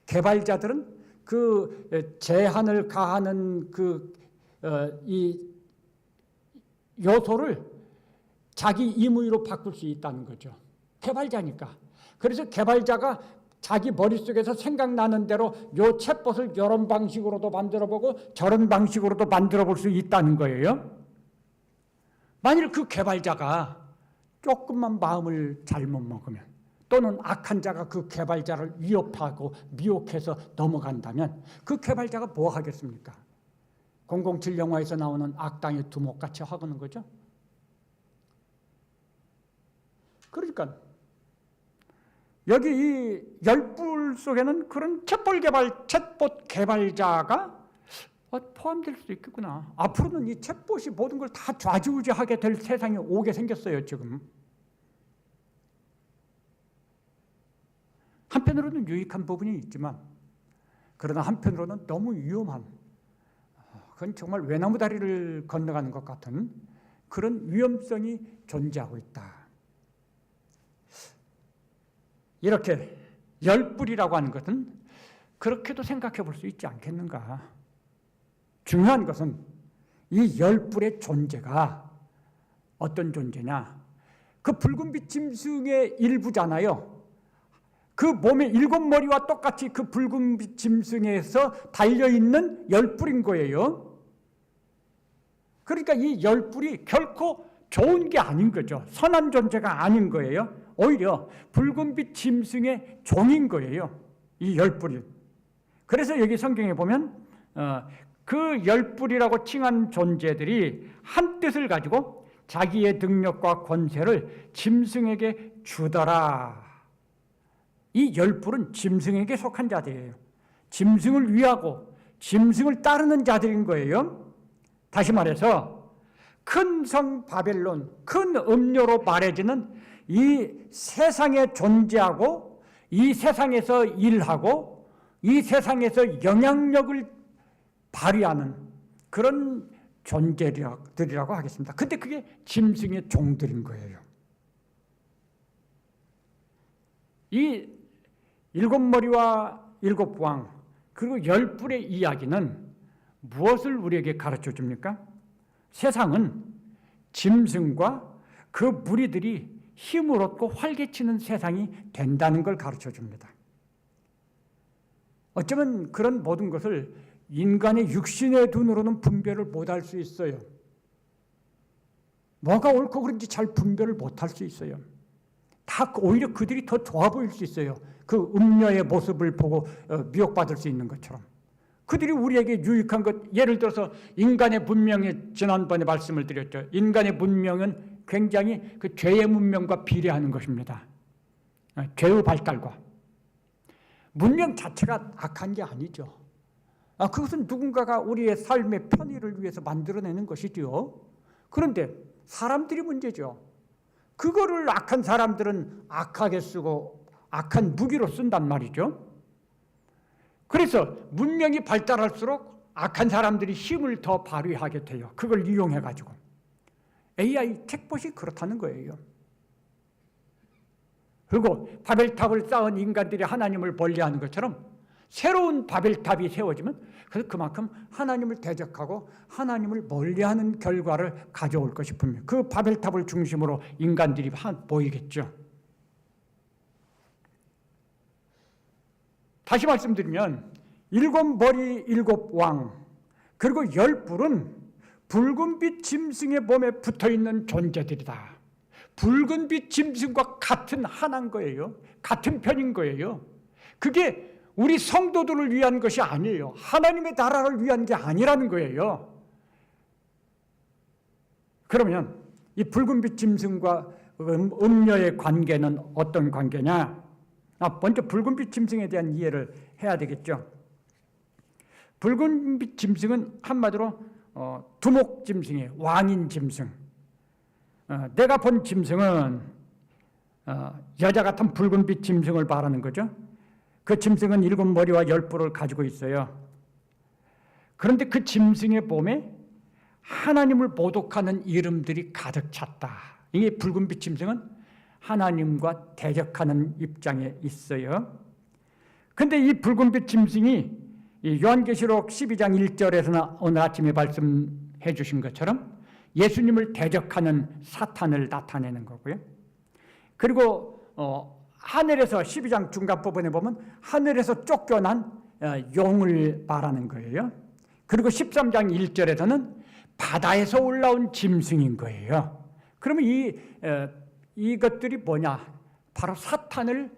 개발자들은 그 제한을 가하는 이 요소를 자기 임의로 바꿀 수 있다는 거죠. 개발자니까. 그래서 개발자가 자기 머릿속에서 생각나는 대로 요 챗봇을 이런 방식으로도 만들어보고 저런 방식으로도 만들어볼 수 있다는 거예요. 만일 그 개발자가 조금만 마음을 잘못 먹으면 또는 악한 자가 그 개발자를 위협하고 미혹해서 넘어간다면 그 개발자가 뭐 하겠습니까? 007 영화에서 나오는 악당의 두목같이 하고는 거죠. 그러니까 여기 이 열불 속에는 그런 챗봇 개발자가 포함될 수도 있겠구나. 앞으로는 이 챗봇이 모든 걸 다 좌지우지하게 될 세상이 오게 생겼어요, 지금. 한편으로는 유익한 부분이 있지만 그러나 한편으로는 너무 위험한, 그건 정말 외나무 다리를 건너가는 것 같은 그런 위험성이 존재하고 있다. 이렇게 열불이라고 하는 것은 그렇게도 생각해 볼 수 있지 않겠는가. 중요한 것은 이 열불의 존재가 어떤 존재냐. 그 붉은빛 짐승의 일부잖아요. 그 몸의 7머리와 똑같이 그 붉은빛 짐승에서 달려있는 열불인 거예요. 그러니까 이 열불이 결코 좋은 게 아닌 거죠. 선한 존재가 아닌 거예요. 오히려 붉은빛 짐승의 종인 거예요, 이 열불이. 그래서 여기 성경에 보면 그 열불이라고 칭한 존재들이 한 뜻을 가지고 자기의 능력과 권세를 짐승에게 주더라. 이 열불은 짐승에게 속한 자들이에요. 짐승을 위하고 짐승을 따르는 자들인 거예요. 다시 말해서 큰 성 바벨론, 큰 음료로 말해지는 이 세상에 존재하고 이 세상에서 일하고 이 세상에서 영향력을 발휘하는 그런 존재들이라고 하겠습니다. 근데 그게 짐승의 종들인 거예요. 이 7머리와 7왕 그리고 10뿔의 이야기는 무엇을 우리에게 가르쳐 줍니까? 세상은 짐승과 그 무리들이 힘을 얻고 활개치는 세상이 된다는 걸 가르쳐 줍니다. 어쩌면 그런 모든 것을 인간의 육신의 눈으로는 분별을 못할 수 있어요. 뭐가 옳고 그른지 잘 분별을 못할 수 있어요. 다 오히려 그들이 더 좋아 보일 수 있어요. 그 음녀의 모습을 보고 미혹받을 수 있는 것처럼. 그들이 우리에게 유익한 것, 예를 들어서 인간의 문명에 지난번에 말씀을 드렸죠. 인간의 문명은 굉장히 그 죄의 문명과 비례하는 것입니다. 죄의 발달과. 문명 자체가 악한 게 아니죠. 그것은 누군가가 우리의 삶의 편의를 위해서 만들어내는 것이죠. 그런데 사람들이 문제죠. 그거를 악한 사람들은 악하게 쓰고 악한 무기로 쓴단 말이죠. 그래서 문명이 발달할수록 악한 사람들이 힘을 더 발휘하게 돼요. 그걸 이용해가지고. AI 챗봇이 그렇다는 거예요. 그리고 바벨탑을 쌓은 인간들이 하나님을 멀리하는 것처럼 새로운 바벨탑이 세워지면 그만큼 하나님을 대적하고 하나님을 멀리하는 결과를 가져올 것이 분명. 그 바벨탑을 중심으로 인간들이 보이겠죠. 다시 말씀드리면 7머리 7왕 그리고 10뿔은 붉은빛 짐승의 몸에 붙어있는 존재들이다. 붉은빛 짐승과 같은 하나인 거예요. 같은 편인 거예요. 그게 우리 성도들을 위한 것이 아니에요. 하나님의 나라를 위한 게 아니라는 거예요. 그러면 이 붉은빛 짐승과 음녀의 관계는 어떤 관계냐? 먼저 붉은빛 짐승에 대한 이해를 해야 되겠죠. 붉은빛 짐승은 한마디로 두목 짐승이에요. 왕인 짐승. 내가 본 짐승은 여자 같은 붉은빛 짐승을 말하는 거죠. 그 짐승은 7머리와 10뿔을 가지고 있어요. 그런데 그 짐승의 몸에 하나님을 모독하는 이름들이 가득 찼다. 이게 붉은빛 짐승은 하나님과 대적하는 입장에 있어요. 그런데 이 붉은빛 짐승이 요한계시록 12장 1절에서나 오늘 아침에 말씀해 주신 것처럼 예수님을 대적하는 사탄을 나타내는 거고요. 그리고 하늘에서 12장 중간 부분에 보면 하늘에서 쫓겨난 용을 말하는 거예요. 그리고 13장 1절에서는 바다에서 올라온 짐승인 거예요. 그러면 이것들이 뭐냐? 바로 사탄을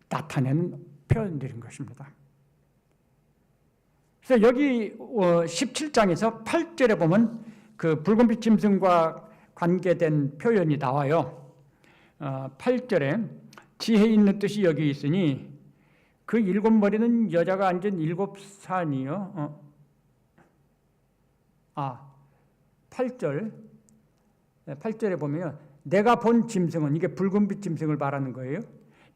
나타내는 표현들인 것입니다. 그래서 여기 17장에서 8절에 보면 그 붉은빛 짐승과 관계된 표현이 나와요. 8절에 지혜 있는 뜻이 여기 있으니 그 7머리는 여자가 앉은 7산이요. 8절에 보면 내가 본 짐승은, 이게 붉은빛 짐승을 말하는 거예요.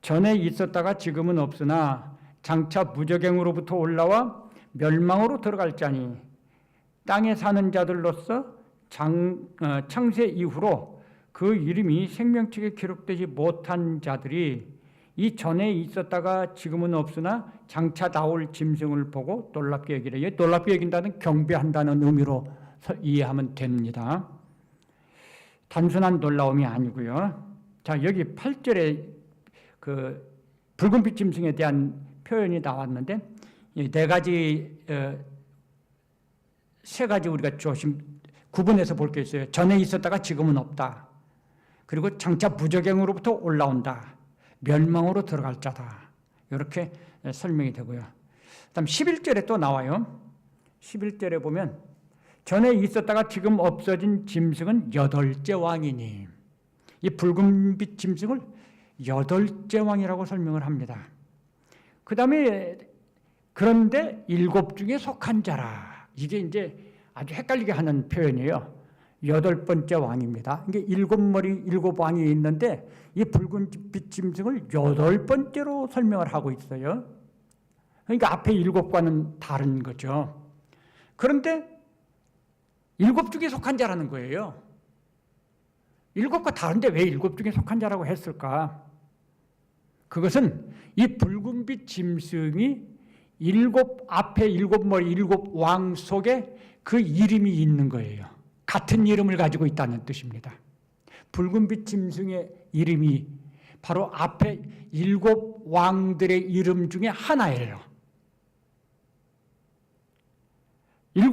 전에 있었다가 지금은 없으나 장차 무저갱으로부터 올라와 멸망으로 들어갈 자니 땅에 사는 자들로서 창세 이후로 그 이름이 생명책에 기록되지 못한 자들이 이 전에 있었다가 지금은 없으나 장차 나올 짐승을 보고 놀랍게 여기래. 놀랍게 여긴다는 경배한다는 의미로 이해하면 됩니다. 단순한 놀라움이 아니고요. 자, 여기 8절에 그 붉은빛 짐승에 대한 표현이 나왔는데 세 가지 우리가 구분해서 볼 게 있어요. 전에 있었다가 지금은 없다. 그리고 장차 무저갱으로부터 올라온다. 멸망으로 들어갈 자다. 이렇게 설명이 되고요. 그다음 11절에 또 나와요. 11절에 보면 전에 있었다가 지금 없어진 짐승은 8째 왕이니, 이 붉은빛 짐승을 8째 왕이라고 설명을 합니다. 그 다음에 그런데 7 중에 속한 자라. 이게 이제 아주 헷갈리게 하는 표현이에요. 8번째 왕입니다. 이게 7머리 7왕이 있는데 이 붉은빛 짐승을 8번째로 설명을 하고 있어요. 그러니까 앞에 7과는 다른 거죠. 그런데 7 중에 속한 자라는 거예요. 7과 다른데 왜 7 중에 속한 자라고 했을까? 그것은 이 붉은빛 짐승이 앞에 7머리 7왕 속에 그 이름이 있는 거예요. 같은 이름을 가지고 있다는 뜻입니다. 붉은빛 짐승의 이름이 바로 앞에 7 왕들의 이름 중에 하나예요. 7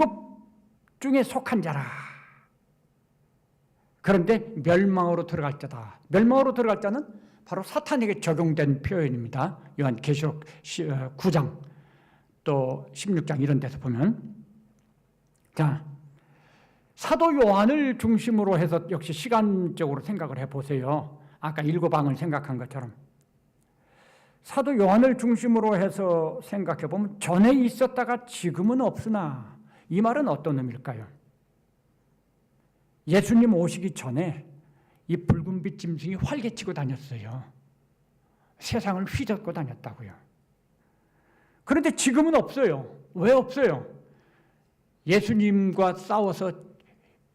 중에 속한 자라. 그런데 멸망으로 들어갈 자다. 멸망으로 들어갈 자는 바로 사탄에게 적용된 표현입니다. 요한계시록 9장 또 16장 이런 데서 보면, 자, 사도 요한을 중심으로 해서 역시 시간적으로 생각을 해보세요. 아까 7 왕을 생각한 것처럼 사도 요한을 중심으로 해서 생각해보면 전에 있었다가 지금은 없으나, 이 말은 어떤 의미일까요? 예수님 오시기 전에 이 붉은빛 짐승이 활개치고 다녔어요. 세상을 휘젓고 다녔다고요. 그런데 지금은 없어요. 왜 없어요? 예수님과 싸워서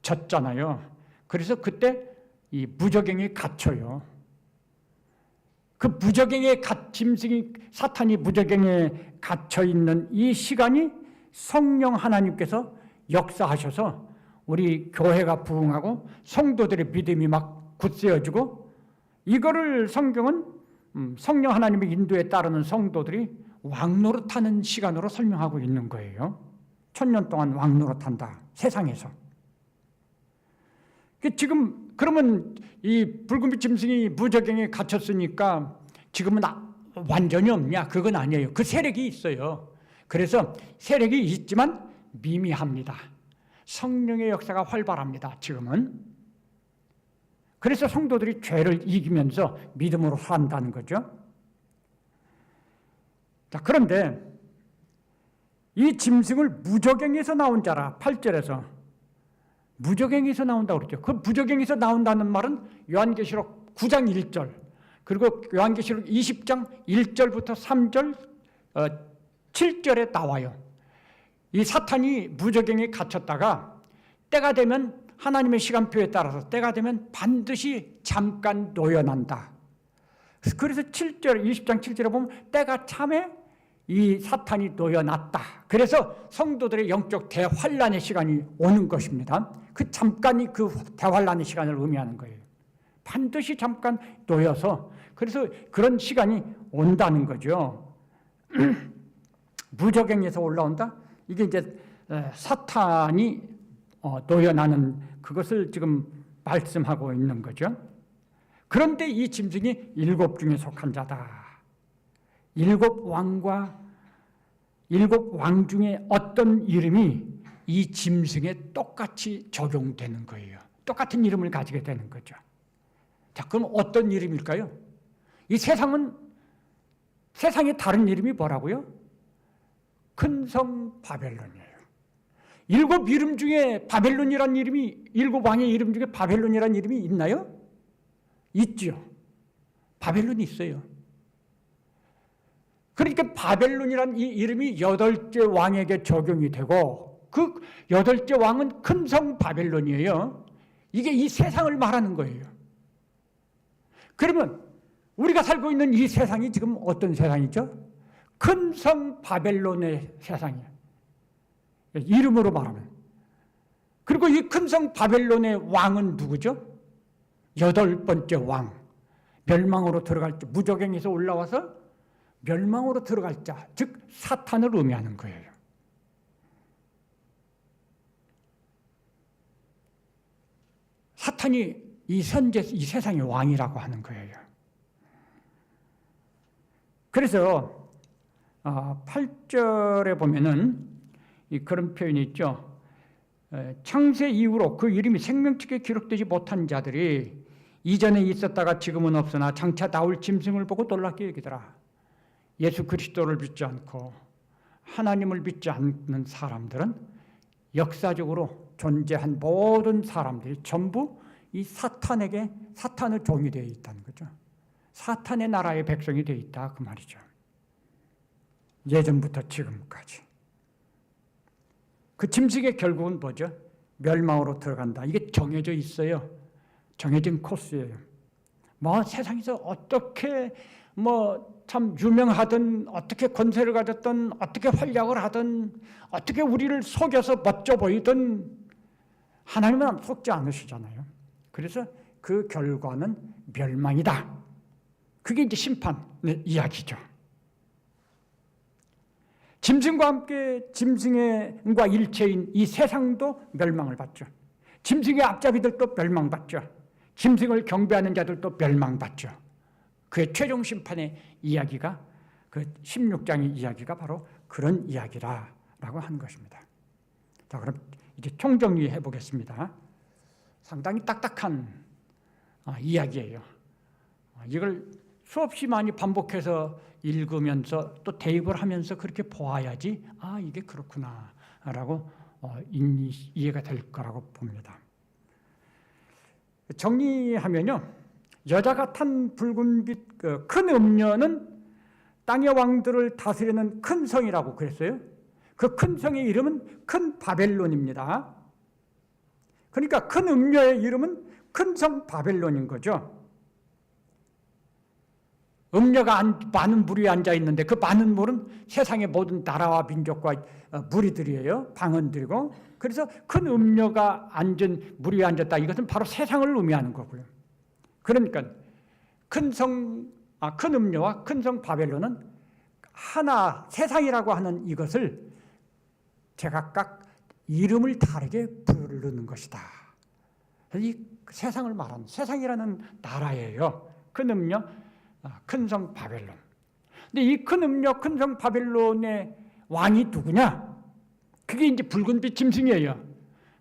졌잖아요. 그래서 그때 이 무저갱에 갇혀요. 그 무저갱에 짐승이, 사탄이 무저갱에 갇혀 있는 이 시간이 성령 하나님께서 역사하셔서 우리 교회가 부흥하고 성도들의 믿음이 막 굳세어지고, 이거를 성경은 성령 하나님의 인도에 따르는 성도들이 왕노릇하는 시간으로 설명하고 있는 거예요. 1000년 동안 왕노릇한다, 세상에서. 지금 그러면 이 붉은빛 짐승이 무저갱에 갇혔으니까 지금은 완전히 없냐? 그건 아니에요. 그 세력이 있어요. 그래서 세력이 있지만 미미합니다. 성령의 역사가 활발합니다, 지금은. 그래서 성도들이 죄를 이기면서 믿음으로 산다는 거죠. 자, 그런데 이 짐승을 무저갱에서 나온 자라, 8절에서 무저갱에서 나온다고 그랬죠. 그 무저갱에서 나온다는 말은 요한계시록 9장 1절, 그리고 요한계시록 20장 1절부터 3절, 7절에 나와요. 이 사탄이 무저갱에 갇혔다가 때가 되면, 하나님의 시간표에 따라서 때가 되면 반드시 잠깐 놓여난다. 그래서 7절, 20장 7절에 보면 때가 참에 이 사탄이 놓여났다. 그래서 성도들의 영적 대환란의 시간이 오는 것입니다. 그 잠깐이 그 대환란의 시간을 의미하는 거예요. 반드시 잠깐 놓여서, 그래서 그런 시간이 온다는 거죠. 무저갱에서 올라온다? 이게 이제 사탄이 놓여나는 그것을 지금 말씀하고 있는 거죠. 그런데 이 짐승이 7 중에 속한 자다. 7 왕과 7 왕 중에 어떤 이름이 이 짐승에 똑같이 적용되는 거예요. 똑같은 이름을 가지게 되는 거죠. 자, 그럼 어떤 이름일까요? 이 세상에 다른 이름이 뭐라고요? 큰 성 바벨론이에요. 7 이름 중에 바벨론이라는 이름이, 7 왕의 이름 중에 바벨론이라는 이름이 있나요? 있죠. 바벨론이 있어요. 그러니까 바벨론이라는 이 이름이 8째 왕에게 적용이 되고, 그 8째 왕은 큰 성 바벨론이에요. 이게 이 세상을 말하는 거예요. 그러면 우리가 살고 있는 이 세상이 지금 어떤 세상이죠? 큰 성 바벨론의 세상이에요. 이름으로 말하면. 그리고 이 큰 성 바벨론의 왕은 누구죠? 8번째 왕. 멸망으로 들어갈 자, 무저갱에서 올라와서 멸망으로 들어갈 자, 즉 사탄을 의미하는 거예요. 사탄이 이 세상의 왕이라고 하는 거예요. 그래서 8절에 보면은 그런 표현이 있죠. 창세 이후로 그 이름이 생명책에 기록되지 못한 자들이 이전에 있었다가 지금은 없으나 장차 나올 짐승을 보고 놀랍게 여기더라. 예수 그리스도를 믿지 않고 하나님을 믿지 않는 사람들은 역사적으로 존재한 모든 사람들이 전부 이 사탄의 종이 되어 있다는 거죠. 사탄의 나라의 백성이 되어 있다, 그 말이죠. 예전부터 지금까지. 그 짐승의 결국은 뭐죠? 멸망으로 들어간다. 이게 정해져 있어요. 정해진 코스예요. 뭐 세상에서 어떻게 참 유명하든, 어떻게 권세를 가졌든, 어떻게 활약을 하든, 어떻게 우리를 속여서 멋져 보이든 하나님은 속지 않으시잖아요. 그래서 그 결과는 멸망이다. 그게 이제 심판의 이야기죠. 짐승과 함께 짐승과 일체인 이 세상도 멸망을 받죠. 짐승의 앞잡이들도 멸망받죠. 짐승을 경배하는 자들도 멸망받죠. 그의 최종 심판의 이야기가 그 16장의 이야기가 바로 그런 이야기라고 하는 것입니다. 자, 그럼 이제 총정리해 보겠습니다. 상당히 딱딱한 이야기예요. 이걸 수없이 많이 반복해서 읽으면서 또 대입을 하면서 그렇게 보아야지 이게 그렇구나 라고 이해가 될 거라고 봅니다. 정리하면요, 여자가 탄 붉은빛 큰 음녀는 땅의 왕들을 다스리는 큰 성이라고 그랬어요. 그 큰 성의 이름은 큰 바벨론입니다. 그러니까 큰 음녀의 이름은 큰 성 바벨론인 거죠. 음녀가 많은 무리에 앉아 있는데 그 많은 물은 세상의 모든 나라와 민족과 무리들이에요. 방언들이고. 그래서 큰 음녀가 앉은 무리에 앉았다. 이것은 바로 세상을 의미하는 거고요. 그러니까 큰 음녀와 큰 성 바벨론은 하나 세상이라고 하는 이것을 제각각 이름을 다르게 부르는 것이다. 이 세상을 말하는 세상이라는 나라예요. 큰 음녀, 큰 성 바벨론. 근데 이 큰 음녀, 큰 성 바벨론의 왕이 누구냐? 그게 이제 붉은빛 짐승이에요.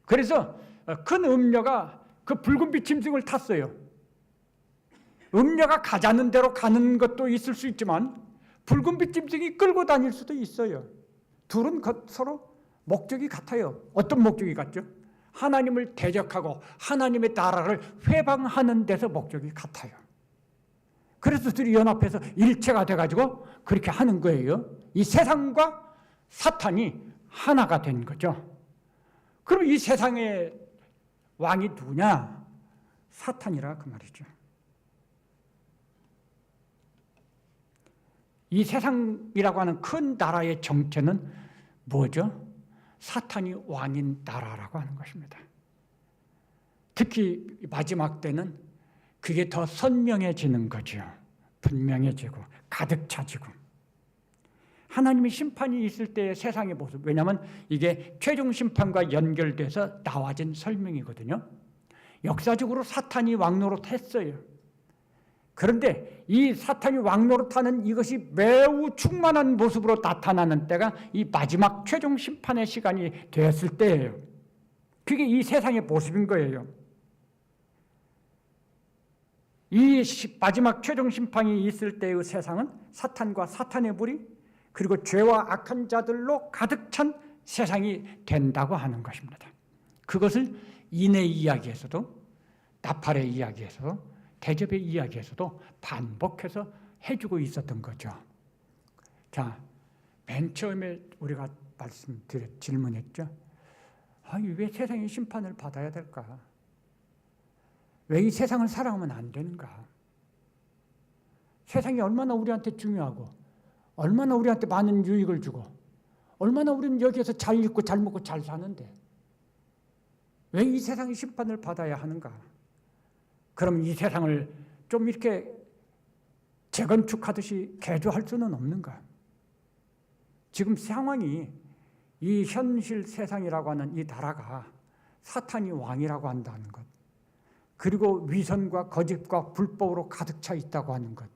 그래서 큰 음녀가 그 붉은빛 짐승을 탔어요. 음녀가 가자는 대로 가는 것도 있을 수 있지만 붉은빛 짐승이 끌고 다닐 수도 있어요. 둘은 서로 목적이 같아요. 어떤 목적이 같죠? 하나님을 대적하고 하나님의 나라를 회방하는 데서 목적이 같아요. 그래서 둘이 연합해서 일체가 돼가지고 그렇게 하는 거예요. 이 세상과 사탄이 하나가 된 거죠. 그럼 이 세상의 왕이 누구냐? 사탄이라 그 말이죠. 이 세상이라고 하는 큰 나라의 정체는 뭐죠? 사탄이 왕인 나라라고 하는 것입니다. 특히 마지막 때는 그게 더 선명해지는 거죠. 분명해지고 가득 차지고. 하나님의 심판이 있을 때의 세상의 모습. 왜냐하면 이게 최종 심판과 연결돼서 나와진 설명이거든요. 역사적으로 사탄이 왕노릇했어요. 그런데 이 사탄이 왕노릇하는 이것이 매우 충만한 모습으로 나타나는 때가 이 마지막 최종 심판의 시간이 되었을 때예요. 그게 이 세상의 모습인 거예요. 이 마지막 최종 심판이 있을 때의 세상은 사탄과 사탄의 무리 그리고 죄와 악한 자들로 가득 찬 세상이 된다고 하는 것입니다. 그것을 인의 이야기에서도 나팔의 이야기에서도 대접의 이야기에서도 반복해서 해주고 있었던 거죠. 자, 맨 처음에 우리가 질문했죠. 왜 세상이 심판을 받아야 될까? 왜 이 세상을 사랑하면 안 되는가? 세상이 얼마나 우리한테 중요하고 얼마나 우리한테 많은 유익을 주고 얼마나 우리는 여기에서 잘 입고 잘 먹고 잘 사는데 왜 이 세상이 심판을 받아야 하는가? 그럼 이 세상을 좀 이렇게 재건축하듯이 개조할 수는 없는가? 지금 상황이 이 현실 세상이라고 하는 이 나라가 사탄이 왕이라고 한다는 것, 그리고 위선과 거짓과 불법으로 가득 차 있다고 하는 것,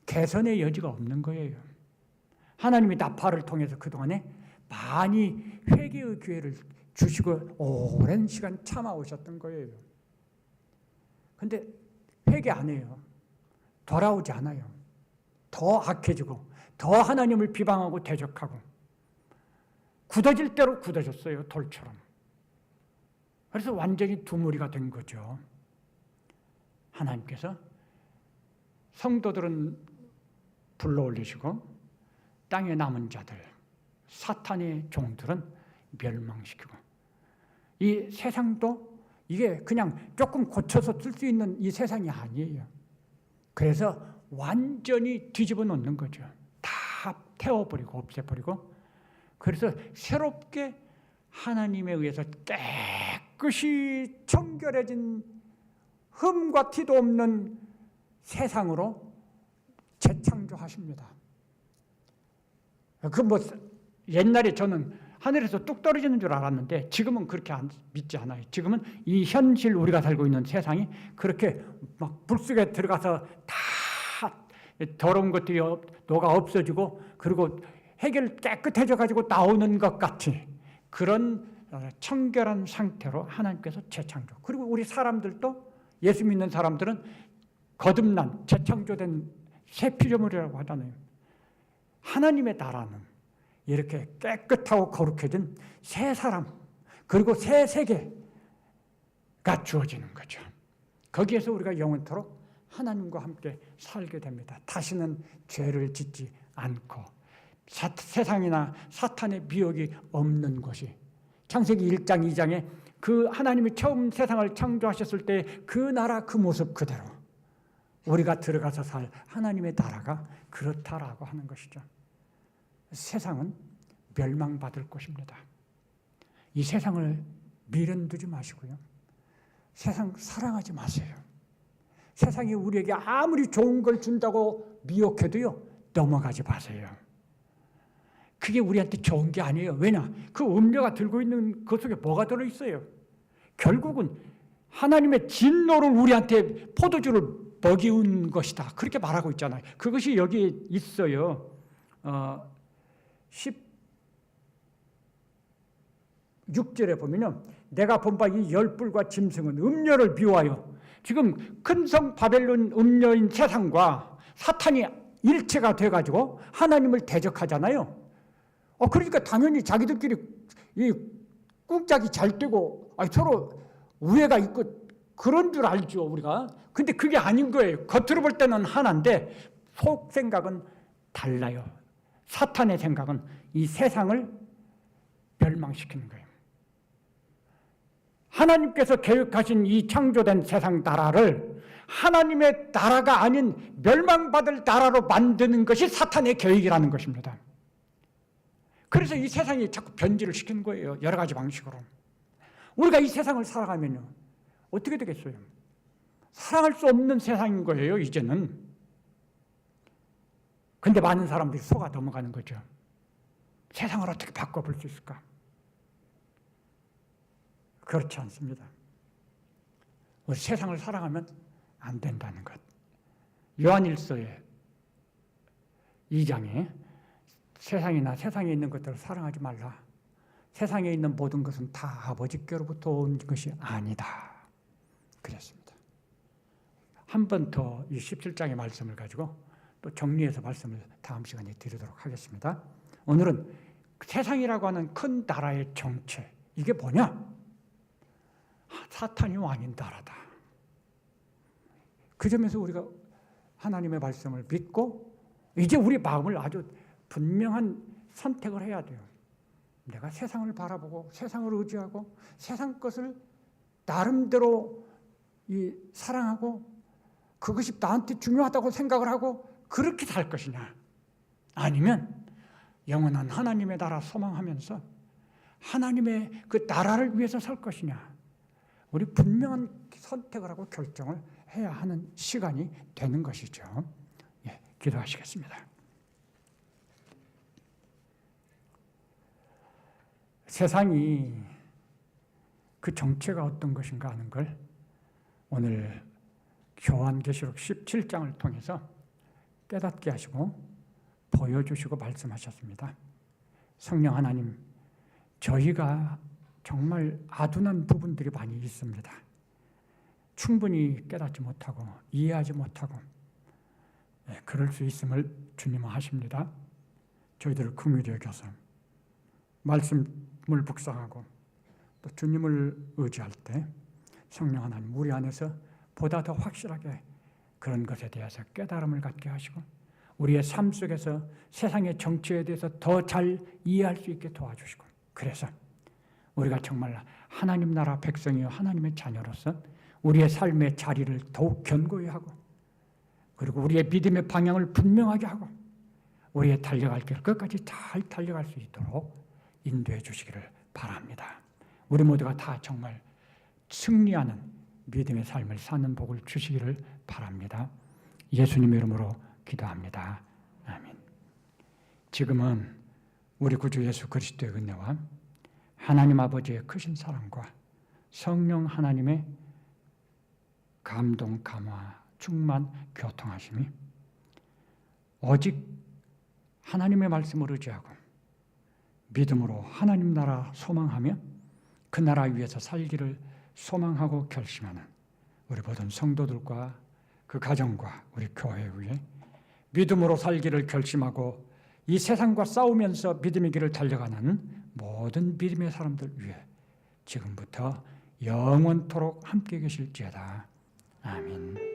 개선의 여지가 없는 거예요. 하나님이 나팔을 통해서 그동안에 많이 회개의 기회를 주시고 오랜 시간 참아오셨던 거예요. 근데 회개 안 해요. 돌아오지 않아요. 더 악해지고 더 하나님을 비방하고 대적하고 굳어질 대로 굳어졌어요. 돌처럼. 그래서 완전히 두무리가 된 거죠. 하나님께서 성도들은 불러올리시고 땅에 남은 자들, 사탄의 종들은 멸망시키고 이 세상도 이게 그냥 조금 고쳐서 쓸 수 있는 이 세상이 아니에요. 그래서 완전히 뒤집어 놓는 거죠. 다 태워버리고 없애버리고 그래서 새롭게 하나님에 의해서 깨끗이 청결해진 흠과 티도 없는 세상으로 재창조하십니다. 옛날에 저는 하늘에서 뚝 떨어지는 줄 알았는데 지금은 그렇게 믿지 않아요. 지금은 이 현실 우리가 살고 있는 세상이 그렇게 막 물속에 들어가서 다 더러운 것들이 녹아 없어지고 그리고 해결 깨끗해져 가지고 나오는 것 같이 그런 청결한 상태로 하나님께서 재창조. 그리고 우리 사람들도 예수 믿는 사람들은 거듭난 재창조된 새 피조물이라고 하잖아요. 하나님의 나라는 이렇게 깨끗하고 거룩해진 새 사람 그리고 새 세계가 주어지는 거죠. 거기에서 우리가 영원토록 하나님과 함께 살게 됩니다. 다시는 죄를 짓지 않고 세상이나 사탄의 미혹이 없는 곳이 창세기 1장 2장에 그 하나님이 처음 세상을 창조하셨을 때 그 나라 그 모습 그대로 우리가 들어가서 살 하나님의 나라가 그렇다라고 하는 것이죠. 세상은 멸망받을 것입니다. 이 세상을 미련 두지 마시고요. 세상 사랑하지 마세요. 세상이 우리에게 아무리 좋은 걸 준다고 미혹해도요, 넘어가지 마세요. 그게 우리한테 좋은 게 아니에요. 왜냐? 그 음료가 들고 있는 그 속에 뭐가 들어있어요? 결국은 하나님의 진노를 우리한테 포도주를 먹이운 것이다. 그렇게 말하고 있잖아요. 그것이 여기에 있어요. 16절에 보면요. 내가 본 바 이 열불과 짐승은 음료를 비유하여 지금 큰 성 바벨론 음료인 세상과 사탄이 일체가 돼가지고 하나님을 대적하잖아요. 그러니까 당연히 자기들끼리 이 꿍짝이 잘 되고 서로 우애가 있고 그런 줄 알죠, 우리가. 근데 그게 아닌 거예요. 겉으로 볼 때는 하나인데 속 생각은 달라요. 사탄의 생각은 이 세상을 멸망시키는 거예요. 하나님께서 계획하신 이 창조된 세상 나라를 하나님의 나라가 아닌 멸망받을 나라로 만드는 것이 사탄의 계획이라는 것입니다. 그래서 이 세상이 자꾸 변질을 시키는 거예요. 여러 가지 방식으로. 우리가 이 세상을 살아가면요. 어떻게 되겠어요? 사랑할 수 없는 세상인 거예요, 이제는. 근데 많은 사람들이 속아 넘어가는 거죠. 세상을 어떻게 바꿔볼 수 있을까? 그렇지 않습니다. 우리 세상을 사랑하면 안 된다는 것. 요한일서의 2장에 세상이나 세상에 있는 것들을 사랑하지 말라. 세상에 있는 모든 것은 다 아버지께로부터 온 것이 아니다. 그랬습니다. 한 번 더 이 17장의 말씀을 가지고 또 정리해서 말씀을 다음 시간에 드리도록 하겠습니다. 오늘은 세상이라고 하는 큰 나라의 정체, 이게 뭐냐? 사탄이 왕인 나라다. 그 점에서 우리가 하나님의 말씀을 믿고 이제 우리 마음을 아주 분명한 선택을 해야 돼요. 내가 세상을 바라보고 세상을 의지하고 세상 것을 나름대로 사랑하고 그것이 나한테 중요하다고 생각을 하고 그렇게 살 것이냐, 아니면 영원한 하나님의 나라 소망하면서 하나님의 그 나라를 위해서 살 것이냐, 우리 분명한 선택을 하고 결정을 해야 하는 시간이 되는 것이죠. 기도하시겠습니다. 세상이 그 정체가 어떤 것인가 하는 걸 오늘 요한계시록 17장을 통해서 깨닫게 하시고 보여주시고 말씀하셨습니다. 성령 하나님, 저희가 정말 아둔한 부분들이 많이 있습니다. 충분히 깨닫지 못하고 이해하지 못하고 그럴 수 있음을 주님은 하십니다. 저희들을 긍휼히 여겨서 말씀을 묵상하고 또 주님을 의지할 때 성령 하나님 우리 안에서 보다 더 확실하게 그런 것에 대해서 깨달음을 갖게 하시고 우리의 삶 속에서 세상의 정치에 대해서 더 잘 이해할 수 있게 도와주시고, 그래서 우리가 정말 하나님 나라 백성이요 하나님의 자녀로서 우리의 삶의 자리를 더욱 견고히 하고 그리고 우리의 믿음의 방향을 분명하게 하고 우리의 달려갈 길 끝까지 잘 달려갈 수 있도록 인도해 주시기를 바랍니다. 우리 모두가 다 정말 승리하는 믿음의 삶을 사는 복을 주시기를 바랍니다. 예수님의 이름으로 기도합니다. 아멘. 지금은 우리 구주 예수 그리스도의 은혜와 하나님 아버지의 크신 사랑과 성령 하나님의 감동, 감화, 충만, 교통하심이 오직 하나님의 말씀을 의지하고 믿음으로 하나님 나라 소망하며 그 나라 위에서 살기를 소망하고 결심하는 우리 모든 성도들과 그 가정과 우리 교회 위에 믿음으로 살기를 결심하고 이 세상과 싸우면서 믿음의 길을 달려가는 모든 믿음의 사람들 위해 지금부터 영원토록 함께 계실지어다. 아멘.